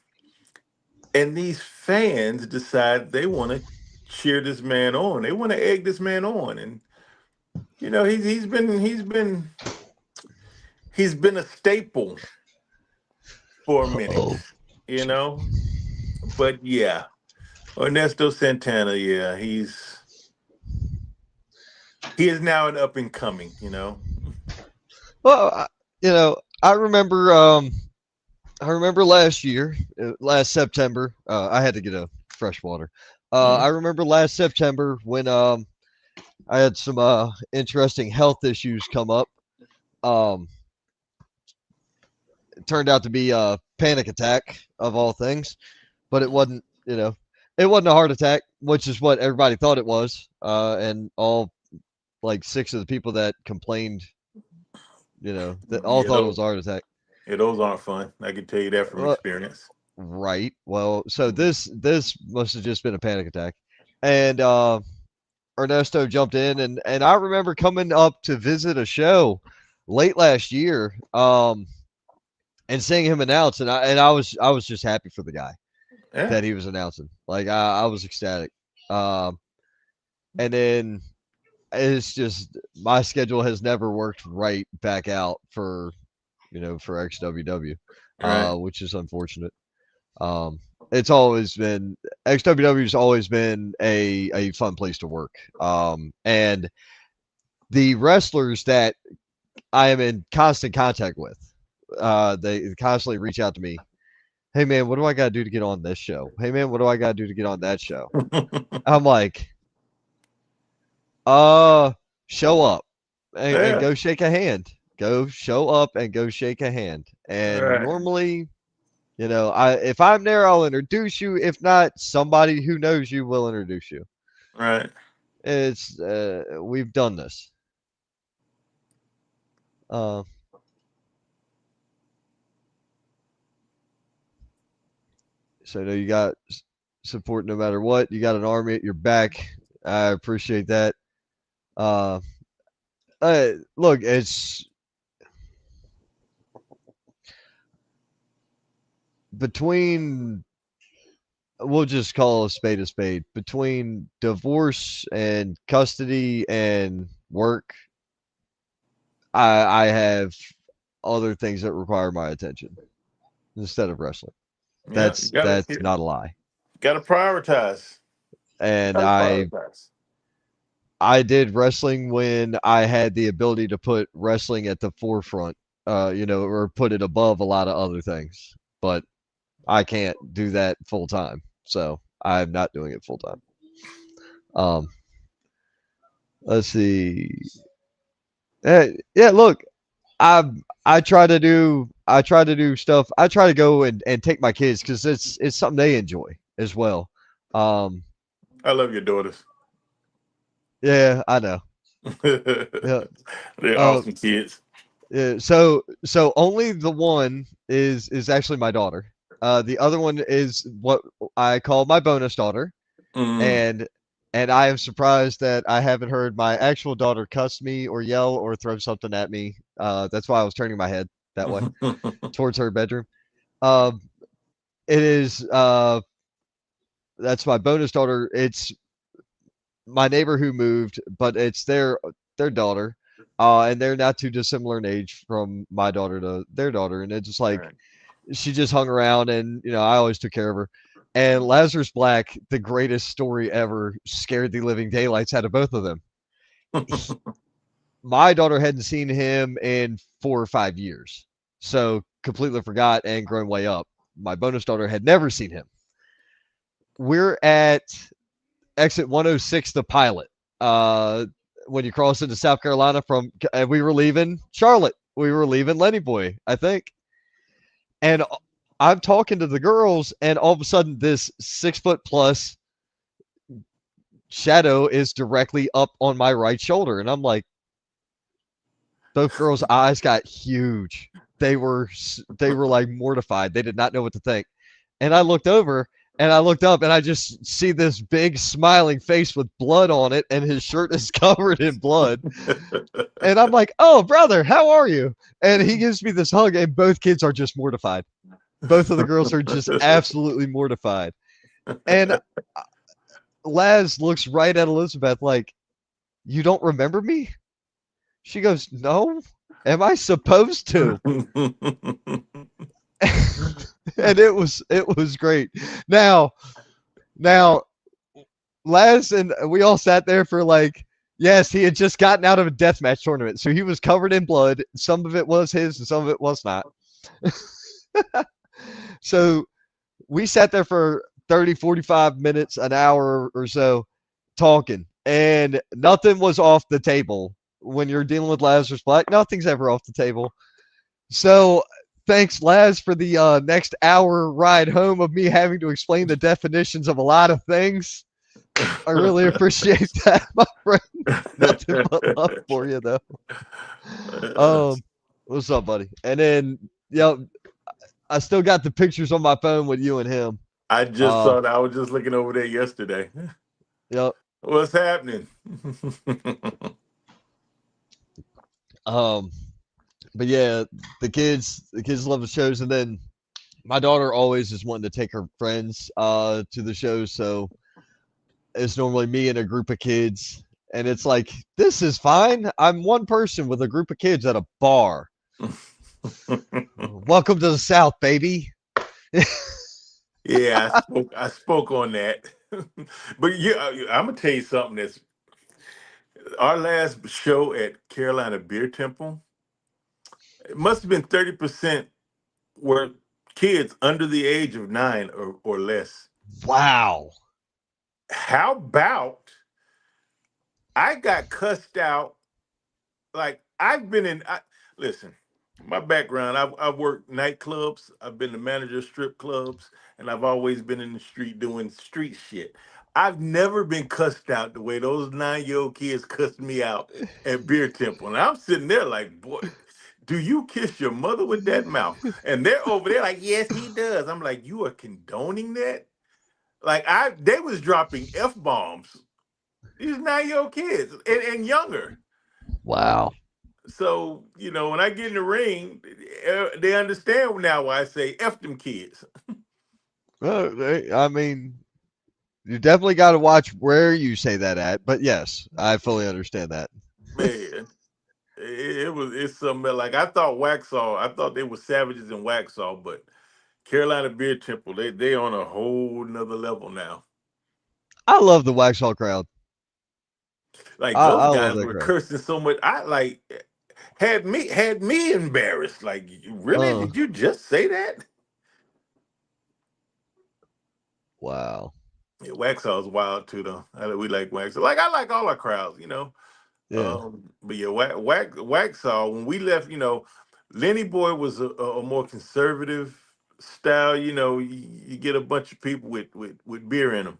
And these fans decide they want to cheer this man on. They want to egg this man on, and he's been a staple for a minute. Oh, You know, but yeah, Ernesto Santana, yeah, he is now an up and coming. well, I remember. I remember last year, last September. I had to get a fresh water. I Mhm. remember last September when I had some interesting health issues come up. Um, it turned out to be a panic attack of all things, but it wasn't. It wasn't a heart attack, which is what everybody thought it was. And all like six of the people that complained, that all Yeah, thought it was a heart attack. those aren't fun. I can tell you that from Well, experience. right. Well, so this must have just been a panic attack, and Ernesto jumped in, and I remember coming up to visit a show late last year, and seeing him announce, and I was just happy for the guy Yeah, that he was announcing. Like I was ecstatic. Um, and then it's just my schedule has never worked right back out for XWW, right. which is unfortunate. Um, it's always been XWW's always been a fun place to work. And the wrestlers that I am in constant contact with, they constantly reach out to me. Hey man, what do I got to do to get on this show? Hey man, what do I got to do to get on that show? I'm like, uh, show up and Yeah, go shake a hand. Go show up and go shake a hand. And right, normally, I if I'm there, I'll introduce you. If not, somebody who knows you will introduce you. right. It's we've done this. Uh, so you got support no matter what. You got an army at your back. I appreciate that. Uh, Look, it's between. We'll just call a spade a spade. Between divorce and custody and work, I have other things that require my attention instead of wrestling. Yeah, That's not a lie. you gotta prioritize. And Gotta prioritize. I did wrestling when I had the ability to put wrestling at the forefront, or put it above a lot of other things. But I can't do that full time, so I'm not doing it full time. Um, let's see. Yeah, look, I I try to do stuff. I try to go and take my kids because it's something they enjoy as well. Um, I love your daughters. yeah, I know. Yeah. They're Uh, awesome kids. yeah. So only the one is actually my daughter. The other one is what I call my bonus daughter, Mm. and I am surprised that I haven't heard my actual daughter cuss me or yell or throw something at me. That's why I was turning my head that way towards her bedroom. Um, it is That's my bonus daughter. It's my neighbor who moved, but it's their daughter. And they're not too dissimilar in age from my daughter to their daughter. And it's just like Right. she just hung around and I always took care of her. And Lazarus Black, the greatest story ever, scared the living daylights out of both of them. He, my daughter hadn't seen him in 4 or 5 years. So completely forgot and grown way up. My bonus daughter had never seen him. We're at exit 106, the pilot. When you cross into South Carolina we were leaving Charlotte. We were leaving Lenny Boy, I think. And I'm talking to the girls, and all of a sudden, this 6 foot plus shadow is directly up on my right shoulder. And I'm like, both girls' eyes got huge. They were like mortified. They did not know what to think. And I looked over and I looked up and I just see this big smiling face with blood on it, and his shirt is covered in blood. And I'm like, "Oh, brother, how are you?" And he gives me this hug, and both kids are just mortified. Both of the girls are just absolutely mortified. And Laz looks right at Elizabeth like, "You don't remember me?" She goes, "No. Am I supposed to?" And it was great. Now, now Laz and we all sat there for like, yes, he had just gotten out of a deathmatch tournament, so he was covered in blood. Some of it was his, and some of it was not. So we sat there for 30, 45 minutes, an hour or so talking. and nothing was off the table. When you're dealing with Lazarus Black, nothing's ever off the table. So thanks, Laz, for the next hour ride home of me having to explain the definitions of a lot of things. I really appreciate that, my friend. Nothing but love for you, though. Um, what's up, buddy? And then, I still got the pictures on my phone with you and him. I just Uh, saw that. I was just looking over there yesterday. yep. What's happening? Um, but yeah, the kids love the shows, and then my daughter always is wanting to take her friends to the shows, so it's normally me and a group of kids, and it's like this is fine. I'm one person with a group of kids at a bar. Welcome to the South, baby. Yeah, I spoke on that. But yeah, I'm gonna tell you something. That's our last show at Carolina Beer Temple. It must have been 30% were kids under the age of 9 or less. Wow. How about I got cussed out? Like I've been in. Listen, my background. I've worked nightclubs. I've been the manager of strip clubs, and I've always been in the street doing street shit. I've never been cussed out the way those 9-year-old kids cussed me out at Beer Temple, and I'm sitting there like, boy. Do you kiss your mother with that mouth? And they're over there like, yes, he does. I'm like, you are condoning that? Like they was dropping F bombs. These 9-year-old kids and younger. Wow. So, when I get in the ring, they understand now why I say F them kids. Well, I mean, you definitely got to watch where you say that at, but yes, I fully understand that. Man, it's something like I thought they were savages in Waxhaw, but Carolina Beer Temple, they on a whole nother level now. I love the Waxhaw crowd. Like those I love guys that were crowd. cursing so much. I like had me embarrassed. Like, really? Uh, Did you just say that? wow. Yeah, Waxhaw's wild too, though. We like Waxhaw. Like I like all our crowds. Yeah. But yeah, Waxhaw. When we left, Lenny Boy was a more conservative style. You get a bunch of people with beer in them.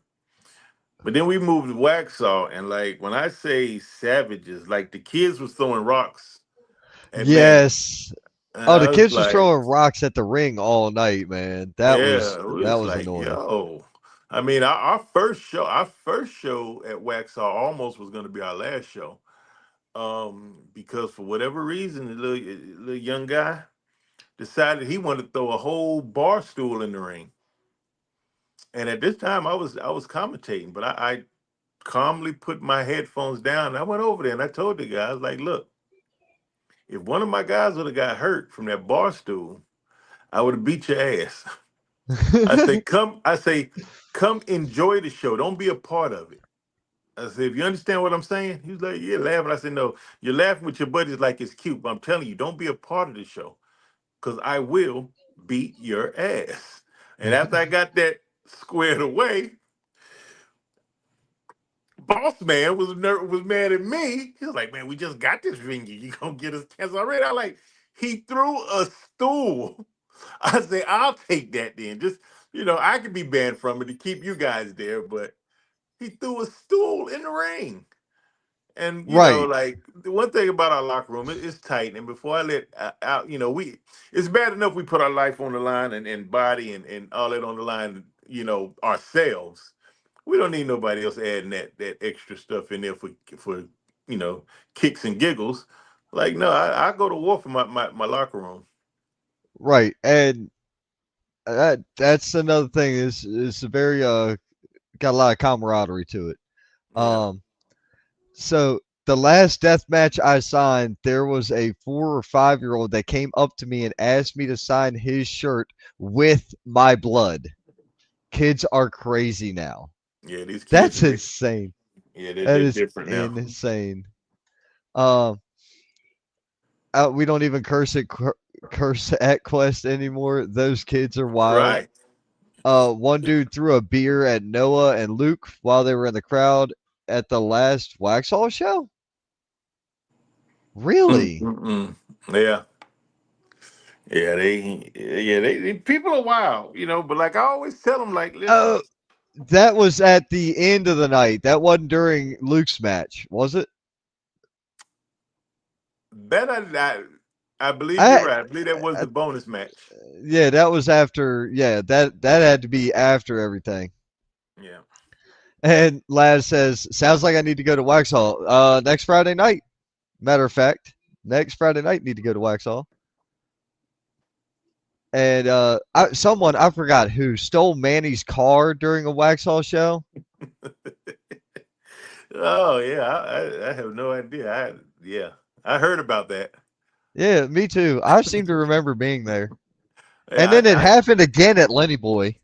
But then we moved to Waxhaw, and like when I say savages, like the kids was throwing rocks at Manny, Yes. and Oh, the I was kids was like, throwing rocks at the ring all night, man. That yeah, was it that was was like, annoying. yo. I mean, our first show at Waxhaw almost was going to be our last show, because for whatever reason, the little young guy decided he wanted to throw a whole bar stool in the ring. And at this time, I was commentating, but I calmly put my headphones down. And I went over there and I told the guys, like, look, if one of my guys would have got hurt from that bar stool, I would have beat your ass. Come enjoy the show. Don't be a part of it. I said, if you understand what I'm saying, he was like, yeah, laughing. I said, no, you're laughing with your buddies like it's cute, but I'm telling you, don't be a part of the show because I will beat your ass. And after I got that squared away, boss man was mad at me. He was like, man, we just got this ring. You gonna get us canceled already? I like, he threw a stool. I say, I'll take that then. Just, I could be banned from it to keep you guys there, but he threw a stool in the ring. And Right. like the one thing about our locker room, it's tight. And before I let out, it's bad enough we put our life on the line and body and all that on the line, ourselves. We don't need nobody else adding that extra stuff in there for you know kicks and giggles. Like no, I go to war for my locker room. Right. And that's another thing is a very got a lot of camaraderie to it. Yeah. Um so the last death match I signed, there was a 4 or 5 year old that came up to me and asked me to sign his shirt with my blood. Kids are crazy now. Yeah, these kids That's are insane. yeah, That they're is different now. insane. Um, we don't even curse at Quest anymore. Those kids are wild. Right. One dude threw a beer at Noah and Luke while they were in the crowd. at the last Waxhaw show? Really? Mm-mm. Yeah, they people are wild, But like I always tell them, like, listen, Oh, that was at the end of the night. That wasn't during Luke's match, was it? that I believe you're I, right. I believe that was I the bonus match. yeah, that was after. Yeah, that had to be after everything. Yeah. And Laz says, "Sounds like I need to go to Waxhaw next Friday night." Matter of fact, next Friday night need to go to Waxhaw. And someone I forgot who stole Manny's car during a Waxhaw show. Oh yeah, I have no idea. Yeah, I heard about that. Yeah, me too. I seem to remember being there. And Yeah, then it happened again at Lenny Boy.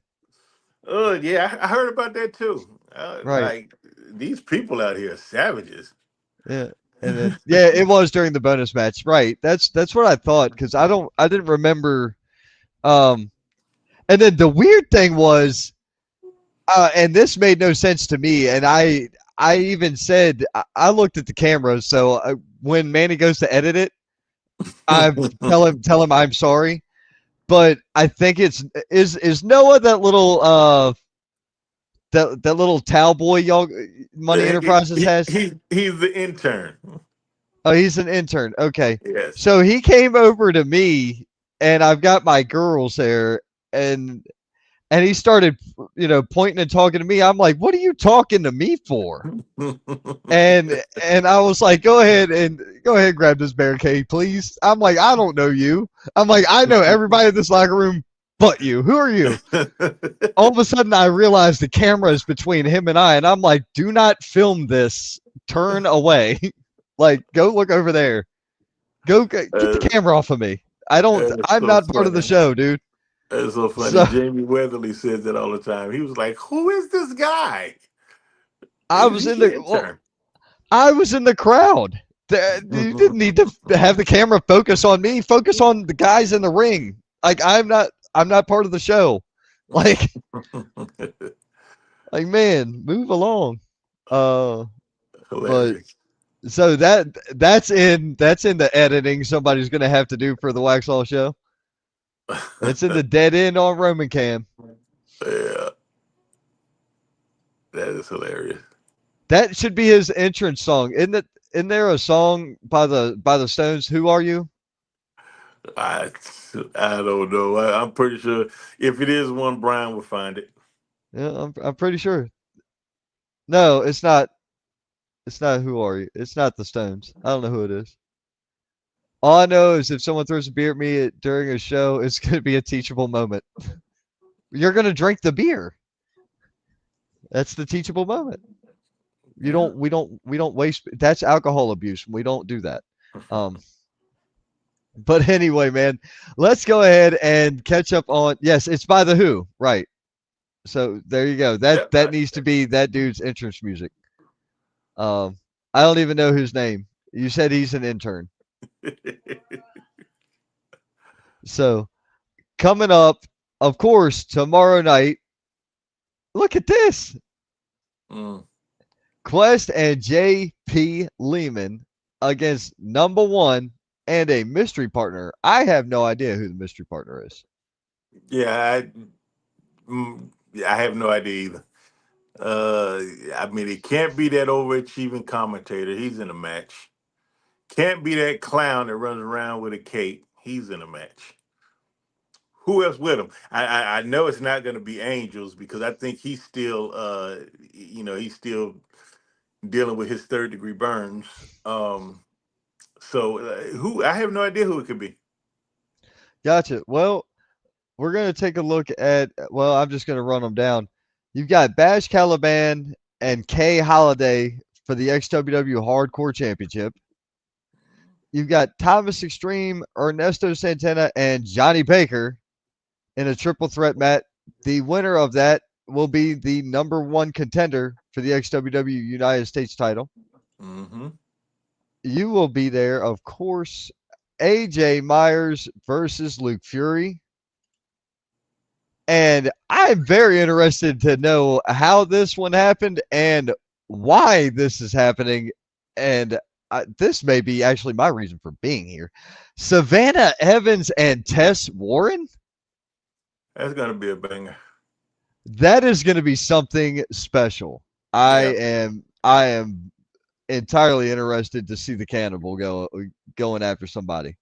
oh yeah, I heard about that too. Right. Like these people out here are savages. Yeah. And then yeah, it was during the bonus match. Right. That's what I thought because I didn't remember. Um, and then the weird thing was, and this made no sense to me. And I even said I looked at the camera. So when Manny goes to edit it, I tell him I'm sorry. But I think is Noah that little that little towel boy y'all Money Enterprises has? He's the intern. Oh, he's an intern. Okay. Yes. So he came over to me and I've got my girls there and he started, pointing and talking to me. I'm like, "What are you talking to me for?" And I was like, go ahead, grab this barricade, please." I'm like, "I don't know you." I'm like, "I know everybody in this locker room but you. Who are you?" All of a sudden I realized the camera is between him and I, and I'm like, "Do not film this. Turn away." Like, go look over there. Get the uh, camera off of me. I don't. that's I'm so not part of the funny. show, dude. That's so funny. So Jamie Weatherly says that all the time. He was like, "Who is this guy? I was He's in the the well, intern." I was in the crowd. You didn't need to have the camera focus on me. Focus on the guys in the ring. Like I'm not part of the show. Like man, move along. Uh, but Hilarious. so that's in the editing somebody's gonna have to do for the Waxhaw show. It's in the dead end on Roman Cam. Yeah, that is hilarious. That should be his entrance song. Isn't there a song by the Stones? Who are you? I I don't know. I'm pretty sure if it is one, Brian will find it. Yeah, I'm pretty sure. No, it's not. It's not Who Are You. It's not the Stones. I don't know who it is. All I know is if someone throws a beer at me during a show, it's going to be a teachable moment. You're going to drink the beer. That's the teachable moment. You Yeah. don't. We don't waste. That's alcohol abuse. We don't do that. Um. But anyway, man, let's go ahead and catch up on. Yes, it's by the Who, right? So there you go. Yep. That needs to be that dude's entrance music. Um. I don't even know his name. You said he's an intern. So coming up, of course, tomorrow night. Look at this. Mm. Quest and J.P. Lehman against number one and a mystery partner. I have no idea who the mystery partner is. Yeah, I have no idea either. I mean, it can't be that overachieving commentator. He's in a match. Can't be that clown that runs around with a cape. He's in a match. Who else with him? I know it's not going to be Angels because I think he's still, he's still dealing with his third degree burns. So who? I have no idea who it could be. Gotcha. Well, we're going to take a look at, well, I'm just going to run them down. You've got Bash Caliban and Kay Holiday for the XWW Hardcore Championship. You've got Thomas Extreme, Ernesto Santana, and Johnny Baker in a triple threat match. The winner of that will be the number one contender for the XWW United States title. Mm-hmm. You will be there, of course. AJ Myers versus Luke Fury. And I'm very interested to know how this one happened and why this is happening, and this may be actually my reason for being here. Savannah Evans and Tess Warren. That's gonna be a banger. That is going to be something special. I Yeah, am. I am entirely interested to see the cannibal going after somebody.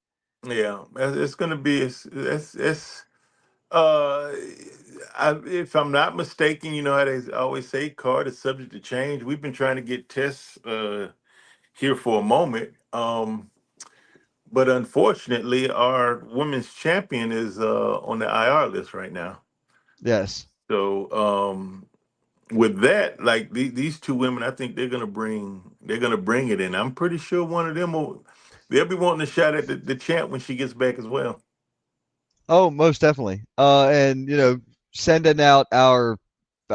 yeah. It's gonna be. It's uh. If I'm not mistaken, you know how they always say card is subject to change. We've been trying to get Tess here for a moment. But unfortunately, our women's champion is on the IR list right now. Yes. So with that, like these two women, I think they're gonna bring it in. I'm pretty sure one of them will. They'll be wanting a shot at the champ when she gets back as well. Oh, most definitely. And sending out our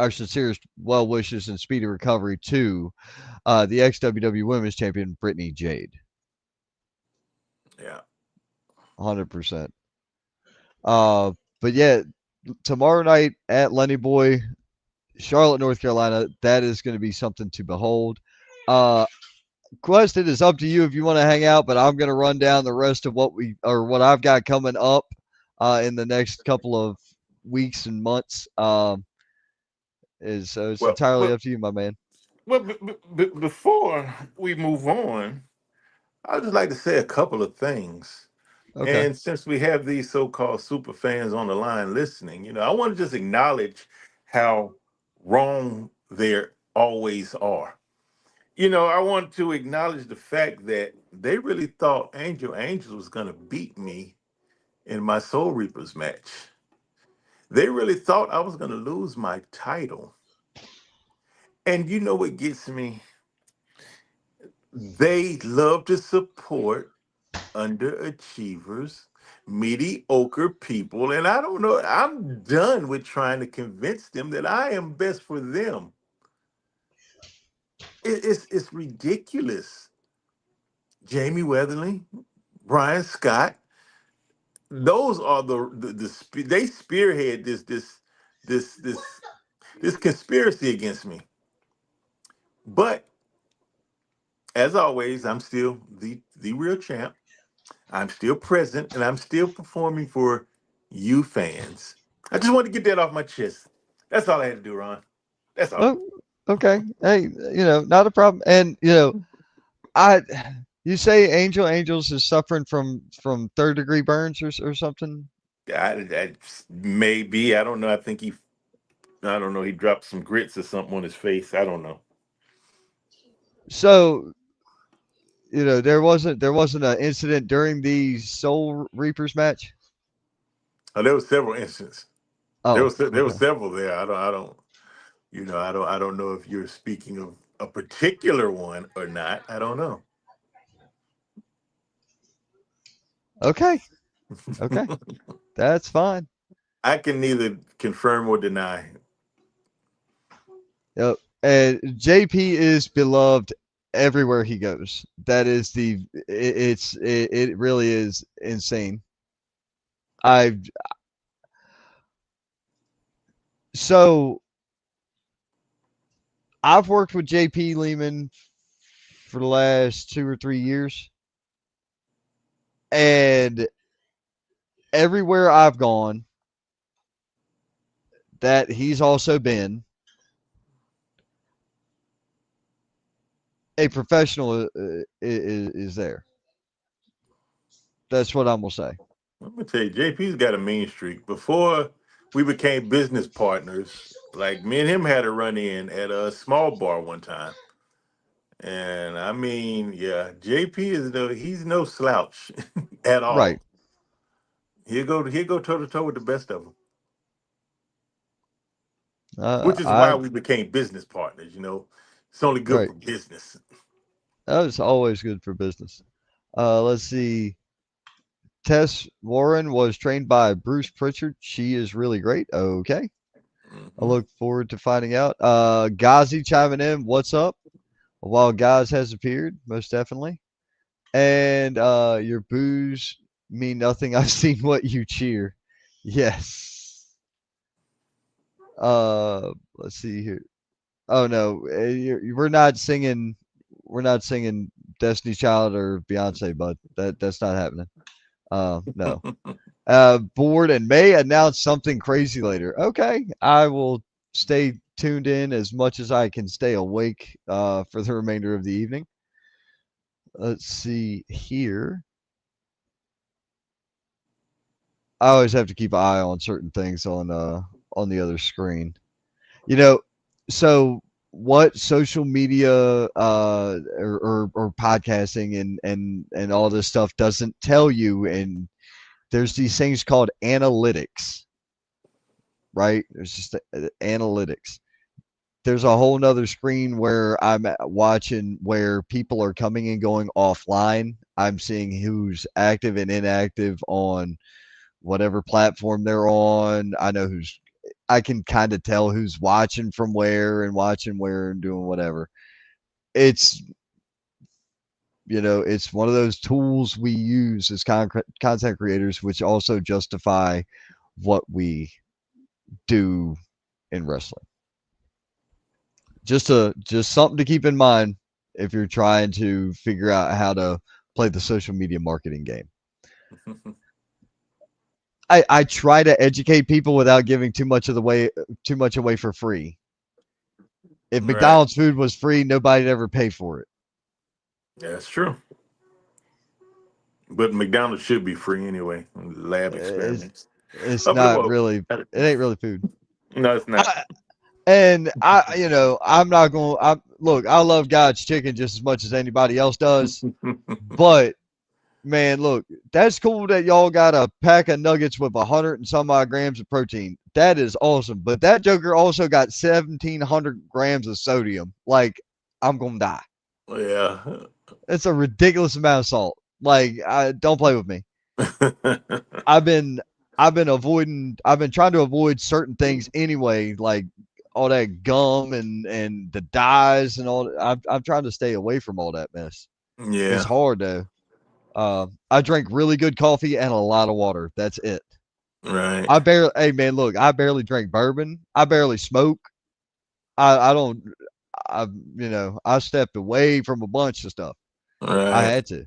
sincerest well wishes and speedy recovery to the ex WW Women's Champion Brittany Jade. Yeah. 100%. Uh, but yeah, tomorrow night at Lenny Boy, Charlotte, North Carolina, that is going to be something to behold. Uh, Quest, it is up to you if you want to hang out, but I'm going to run down the rest of what I've got coming up in the next couple of weeks and months. Is so it's Well, entirely well, up to you, my man. before we move on, I'd just like to say a couple of things. Okay. And since we have these so-called super fans on the line listening, I want to just acknowledge how wrong they always are. I want to acknowledge the fact that they really thought Angel Angels was going to beat me in my Soul Reapers match. They really thought I was going to lose my title. And you know what gets me? They love to support underachievers, mediocre people. And I don't know, I'm done with trying to convince them that I am best for them. It's ridiculous. Jamie Weatherly, Brian Scott, those are they spearhead this this this conspiracy against me. But as always, I'm still the real champ. I'm still present and I'm still performing for you fans. I just wanted to get that off my chest. That's all I had to do, Ron. That's all. Oh, okay. Hey, not a problem. And I you say Angel Angels is suffering from third degree burns or something. I maybe I don't know. I don't know. He dropped some grits or something on his face. I don't know. So there wasn't an incident during the Soul Reapers match. There was several instances. Oh, There was okay. several there. I don't I don't know if you're speaking of a particular one or not. I don't know. Okay. Okay. That's fine. I can neither confirm or deny. Yep. And JP is beloved everywhere he goes. That is it really is insane. I've so I've worked with JP Lehman for the last 2 or 3 years, and everywhere I've gone that he's also been, a professional is there. That's what I'm gonna say. Let me tell you, JP's got a mean streak. Before we became business partners, like me and him had a run in at a small bar one time. And I mean, yeah, JP he's no slouch at Right. all. He'll go toe to toe with the best of them, which is why I we became business partners. It's only good right. for business. That is always good for business. Let's see. Tess Warren was trained by Bruce Pritchard. She is really great. Okay. I Hmm. look forward to finding out. Ghazi chiming in. What's up? While Gaz has appeared, most definitely. And your boos mean nothing. I've seen what you cheer. Yes. Let's see here. Oh no, we're not singing. We're not singing Destiny Child or Beyonce, bud. That's not happening. No. Board and may announce something crazy later. Okay, I will stay tuned in as much as I can stay awake for the remainder of the evening. Let's see here. I always have to keep an eye on certain things on the other screen. You know, so what social media or podcasting and all this stuff doesn't tell you, and there's these things called analytics, right? There's just analytics. There's a whole nother screen where I'm watching where people are coming and going offline. I'm seeing who's active and inactive on whatever platform they're on. I can kind of tell who's watching from where and watching where and doing whatever. It's, it's one of those tools we use as content creators, which also justify what we do in wrestling. Just something to keep in mind if you're trying to figure out how to play the social media marketing game. I try to educate people without giving too much away for free. If Right. McDonald's food was free, nobody'd ever pay for it. That's true. But McDonald's should be free anyway. Lab It's experiments. it's Oh, but not well, really. It ain't really food. no, it's not. I, and I'm not going. I look. I love God's chicken just as much as anybody else does. But man, look, that's cool that y'all got a pack of nuggets with 100 and some odd grams of protein. That is awesome. But that joker also got 1,700 grams of sodium. Like, I'm gonna die. Yeah. It's a ridiculous amount of salt. Like, don't play with me. I've been I've been trying to avoid certain things anyway, like all that gum and the dyes and all. I'm trying to stay away from all that mess. It's Yeah. hard though. I drink really good coffee and a lot of water. That's it. Right. Hey man, look, I barely drink bourbon. I barely smoke. I don't, I, I stepped away from a bunch of stuff. I Right. had to.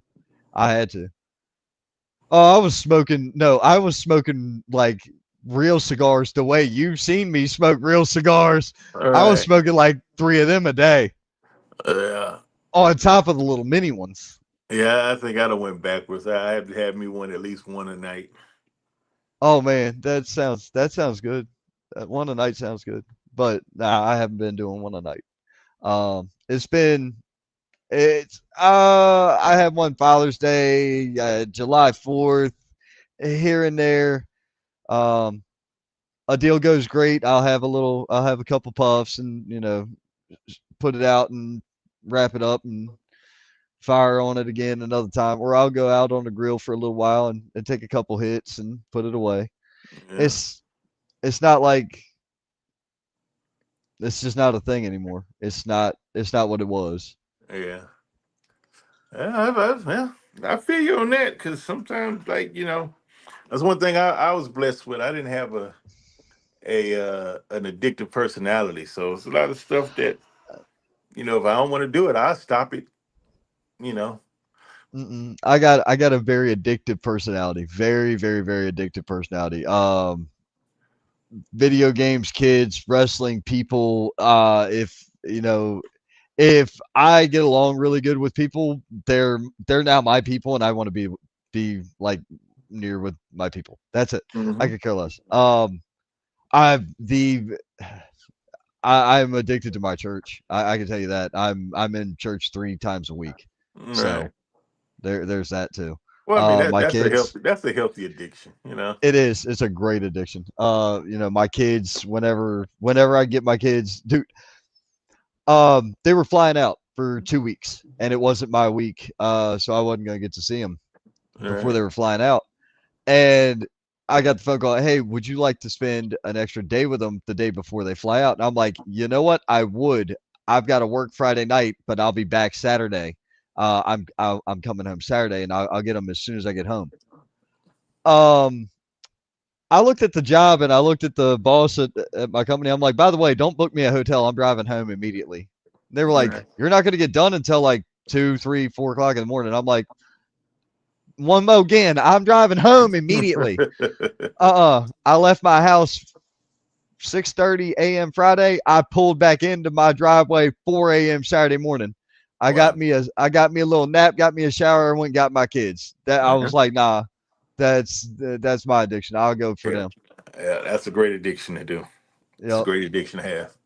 I had to. Oh, I was smoking like real cigars the way you've seen me smoke real cigars. I was Right. smoking like three of them a day Yeah. on top of the little mini ones. Yeah, I think I done went backwards. I have to have me one at least one a night. Oh man, that sounds good. One a night sounds good, but nah, I haven't been doing one a night. It's been it's I had one Father's Day, July 4th, here and there. Um, a deal goes great. I'll have a couple puffs and put it out and wrap it up and fire on it again another time, or I'll go out on the grill for a little while and take a couple hits and put it away. Yeah. It's it's not like it's just not a thing anymore. It's not what it was. Yeah. Yeah, yeah, I feel you on that because sometimes, like that's one thing I was blessed with. I didn't have a an addictive personality, so it's a lot of stuff that if I don't want to do it, I'll stop it. You know. Mm-mm. I got a very addictive personality. Very, very, very addictive personality. Video games, kids, wrestling, people. If I get along really good with people, they're now my people, and I want to be like near with my people. That's it. I Hmm. could care less. I've the I'm addicted to my church. I can tell you that. I'm in church 3 times a week, Right. so there's that too. Well, I mean My kids. that's a healthy addiction. You know. It is. It's a great addiction. My kids. Whenever I get my kids, dude. They were flying out for 2 weeks, and it wasn't my week. So I wasn't gonna get to see them before Right. they were flying out. And I got the phone call. Hey, would you like to spend an extra day with them the day before they fly out? And I'm like, you know what? I would. I've got to work Friday night, but I'll be back Saturday. I'm coming home Saturday, and I'll get them as soon as I get home. Um, I looked at the job and I looked at the boss at my company. I'm like, by the way, don't book me a hotel. I'm driving home immediately. They were All like, right. you're not going to get done until like 2, 3, 4 o'clock in the morning. I'm like, one more again. I'm driving home immediately. I left my house 6:30 a.m. Friday. I pulled back into my driveway 4 a.m. Saturday morning. Wow. I got me a little nap, got me a shower, and went and got my kids. That I Uh-huh. was like, nah, that's my addiction. I'll go for Yeah. them. Yeah, that's a great addiction to do. It's a Yep. great addiction to have.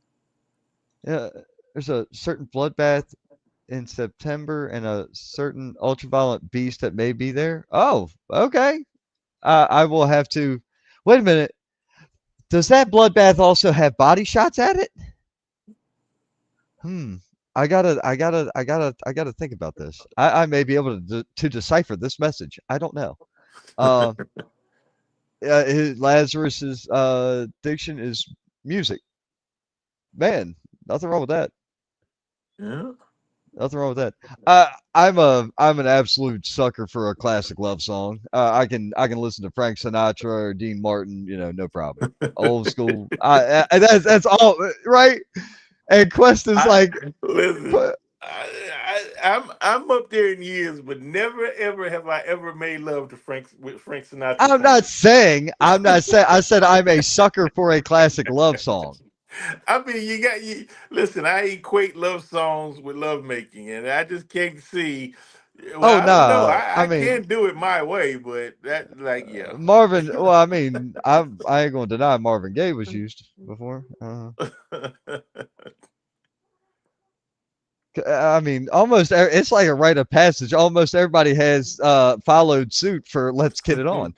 Yeah. There's a certain bloodbath in September and a certain ultraviolet beast that may be there. Oh, okay. I will have to. Wait a minute. Does that bloodbath also have body shots at it? Hmm. I gotta think about this. I may be able to decipher this message. I don't know. Uh, Lazarus's diction is music. Man, nothing wrong with that. Yeah. Nothing wrong with that. I'm an absolute sucker for a classic love song. I can listen to Frank Sinatra or Dean Martin, no problem. Old school. That's all right. And Quest is I like, listen. I'm up there in years, but never ever have I ever made love to Frank with Frank Sinatra singing. I'm not saying, I said I'm a sucker for a classic love song. I mean, you got you. Listen, I equate love songs with love making, and I just can't see. Well, Oh I don't know. nah, I I mean can't do it my way, but that, like, yeah. Marvin. Well, I mean I ain't gonna deny Marvin Gaye was used before. I mean, it's like a rite of passage. Almost everybody has followed suit for "Let's Get It On."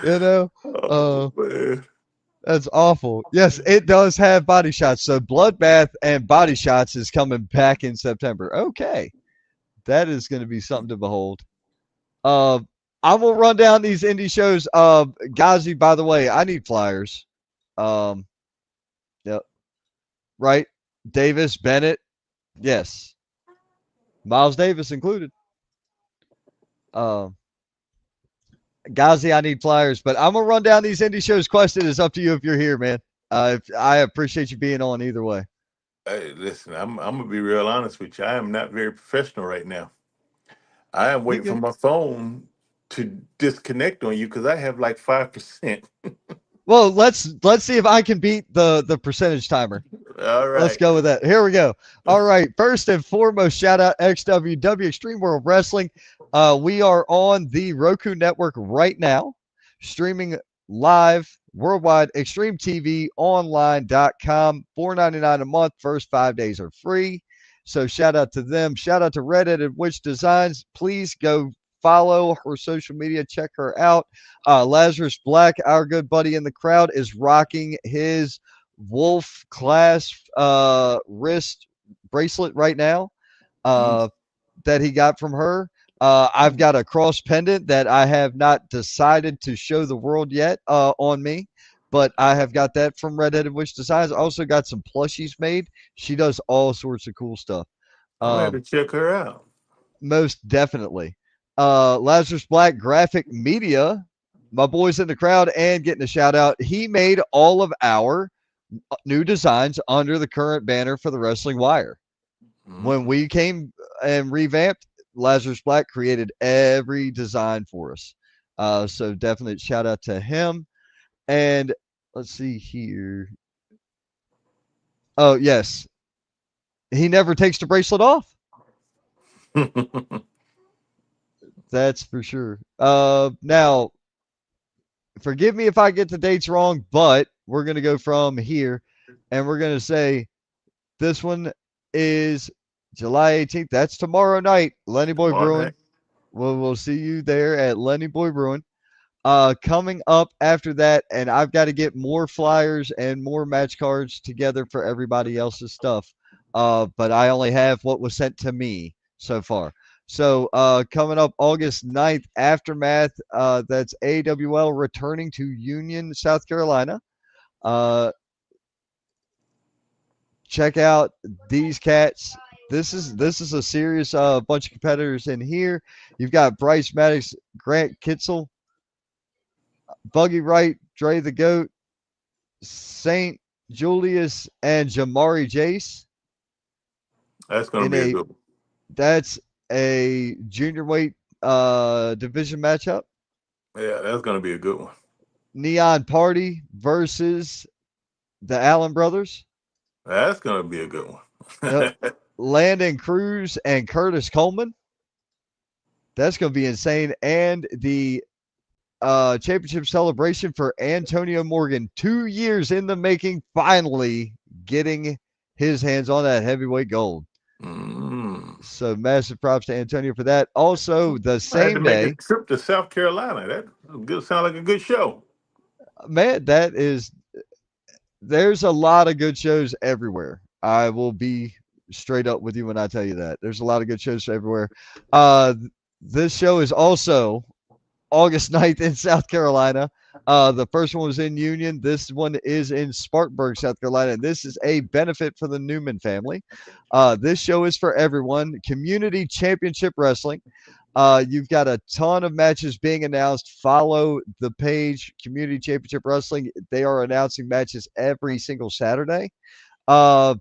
you know, Oh uh, man. that's awful. Yes, it does have body shots. So Bloodbath and Body Shots is coming back in September. Okay, that is going to be something to behold. Uh, I will run down these indie shows. Ghazi, by the way, I need flyers. Um, yep, right. Davis, Bennett, yes. Miles Davis included. Um, Ghazi, I need flyers, but I'm gonna run down these indie shows. Question is up to you if you're here, man. I appreciate you being on either way. Hey, listen, I'm gonna be real honest with you. I am not very professional right now. I am You waiting for good? my phone to disconnect on you because I have like 5%. Well, let's see if I can beat the percentage timer. All Let's right. go with that. Here we go. All right. First and foremost, shout out XWW Extreme World Wrestling. We are on the Roku network right now, streaming live worldwide. Extreme TV Online.com. $4.99 a month. First 5 days are free. So shout out to them. Shout out to Redheaded Witch Designs. Please go follow her social media. Check her out. Lazarus Black, our good buddy in the crowd, is rocking his Wolf class wrist bracelet right now Mm, uh, that he got from her. I've got a cross pendant that I have not decided to show the world yet on me, but I have got that from Redheaded Witch Designs. I also got some plushies made. She does all sorts of cool stuff. I'm gonna have Um, to check her out. Most definitely. Lazarus Black Graphic Media, my boys in the crowd, and getting a shout out. He made all of our new designs under the current banner for the Wrestling Wire. When Mm. we came and revamped, Lazarus Black created every design for us. So definite shout out to him. And let's see here. Oh, yes. He never takes the bracelet off. That's for sure. Now, forgive me if I get the dates wrong, but we're going to go from here and we're going to say this one is July 18th. That's tomorrow night. Lenny Boy Tomorrow Brewing. night. We'll see you there at Lenny Boy Brewing. Coming up after that, and I've got to get more flyers and more match cards together for everybody else's stuff. But I only have what was sent to me so far. So coming up August 9th, Aftermath, that's AWL returning to Union, South Carolina. Uh, Check out these cats. This is a serious bunch of competitors in here. You've got Bryce Maddox, Grant Kitzel. Buggy Wright, Dre the Goat, Saint Julius, and Jamari Jace That's gonna in be a a good one. that's a junior weight division matchup. Yeah, that's gonna be a good one. Neon Party versus the Allen brothers. That's gonna be a good Yep. one. Landon Cruz and Curtis Coleman. That's going to be insane. And the championship celebration for Antonio Morgan, 2 years in the making, finally getting his hands on that heavyweight gold. Mm. So massive props to Antonio for that. Also, the I had to same make a day, trip to South Carolina. That good sound like a good show. man, there's a lot of good shows everywhere. I will be straight up with you when I tell you that. There's a lot of good shows everywhere. Uh, this show is also August 9th in South Carolina. The first one was in Union. This one is in Spartanburg, South Carolina. And this is a benefit for the Newman family. This show is for everyone. Community Championship Wrestling. You've got a ton of matches being announced. Follow the page, Community Championship Wrestling. They are announcing matches every single Saturday. Uh,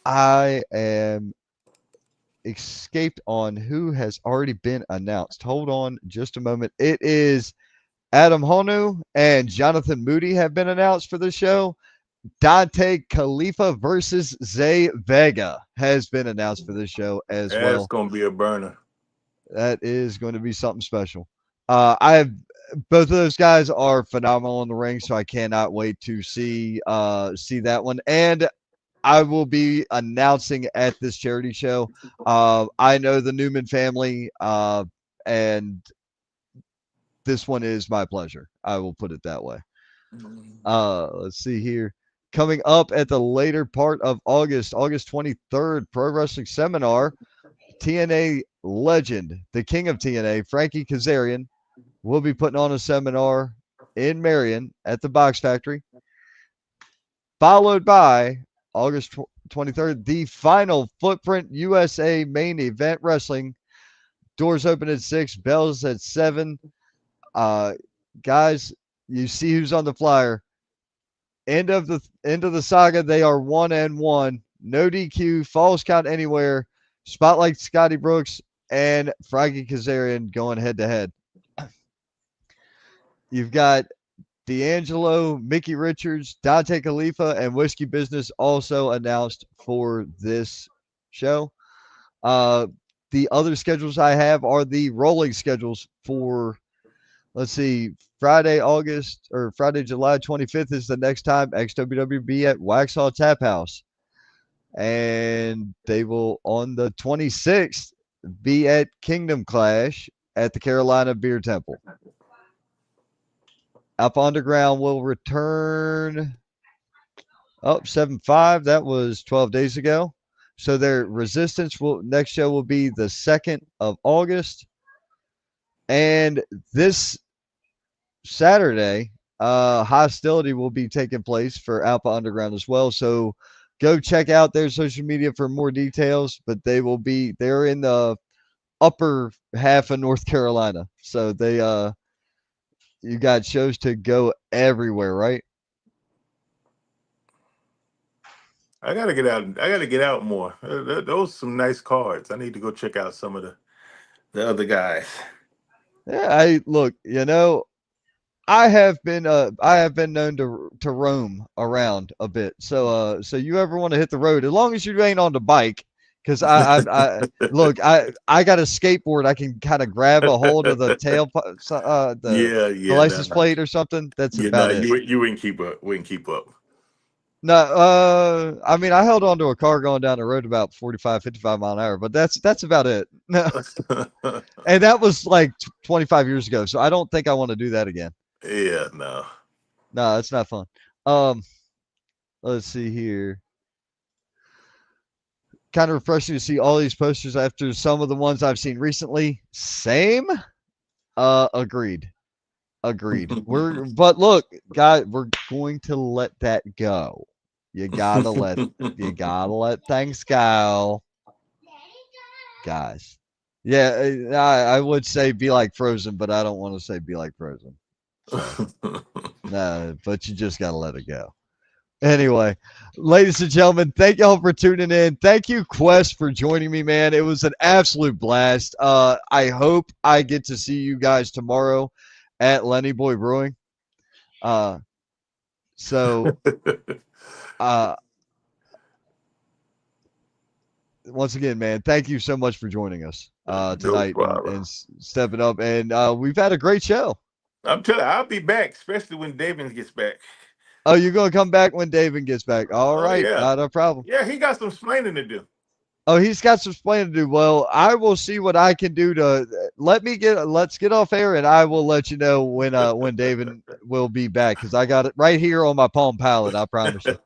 I am escaped on who has already been announced. Hold on just a moment. It is Adam Honu and Jonathan Moody have been announced for the show. Dante Khalifa versus Zay Vega has been announced for this show as That's well. gonna be a burner. That is going to be something special. I have both of those guys are phenomenal in the ring, so I cannot wait to see that one. And I will be announcing at this charity show. I know the Newman family, and this one is my pleasure. I will put it that way. Let's see here. Coming up at the later part of August, August 23rd, Pro Wrestling Seminar, TNA legend, the king of TNA, Frankie Kazarian, will be putting on a seminar in Marion at the Box Factory, followed by August 23rd, the final Footprint USA main event wrestling. Doors open at 6, bells at 7. Uh, guys, you see who's on the flyer. End of the saga. They are 1-1. No DQ, falls count anywhere. Spotlight Scotty Brooks and Frankie Kazarian going head to head. You've got D'Angelo, Mickey Richards, Dante Khalifa, and Whiskey Business also announced for this show. Uh, the other schedules I have are the rolling schedules for, let's see, Friday, July 25th is the next time XWWB at Waxhaw Tap House. And they will, on the 26th, be at Kingdom Clash at the Carolina Beer Temple. Up Underground will return up 7-5. That was 12 days ago. So their Resistance will next show will be the 2nd of August. And this Saturday, hostility will be taking place for Alpha Underground as well. So go check out their social media for more details. But they're in the upper half of North Carolina. So you got shows to go everywhere, right? I gotta get out. I gotta get out more. Those are some nice cards. I need to go check out some of the other guys. Yeah, I look, I have been known to roam around a bit. So you ever want to hit the road, as long as you ain't on the bike, because I look, I got a skateboard. I can kind of grab a hold of the Yeah, the yeah, no, license plate or something. That's yeah, no, about it. you wouldn't keep up. Wouldn't keep up. No, I mean, I held onto a car going down the road about 45, 55 mile an hour, but that's about it. No, and that was like 25 years ago, so I don't think I want to do that again. Yeah, no. No, it's not fun. Um, let's see here. Kind of refreshing to see all these posters after some of the ones I've seen recently. Same. Agreed. Agreed. But look, guys, we're going to let that go. You gotta let you gotta let things go, guys. Yeah, I would say be like Frozen, but I don't want to say be like Frozen. So, nah, but you just got to let it go. Anyway, ladies and gentlemen, thank y'all for tuning in. Thank you, Quest, for joining me, man. It was an absolute blast. I hope I get to see you guys tomorrow at Lenny Boy Brewing. Uh, so, uh, once again, man, thank you so much for joining us No tonight and problem. stepping up. And we've had a great show. I'm telling you, I'll be back, especially when David gets back. Oh, you're going to come back when David gets back. All Oh right, yeah. not a problem. Yeah, he got some explaining to do. Oh, he's got some explaining to do. Well, I will see what I can do to let's get off air, and I will let you know when David will be back because I got it right here on my Palm Pilot. I promise you.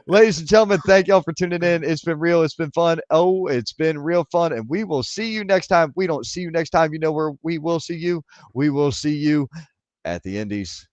Ladies and gentlemen, thank y'all for tuning in. It's been real. It's been fun. Oh, it's been real fun. And we will see you next time. We don't see you next time. You know where we will see you. We will see you at the Indies.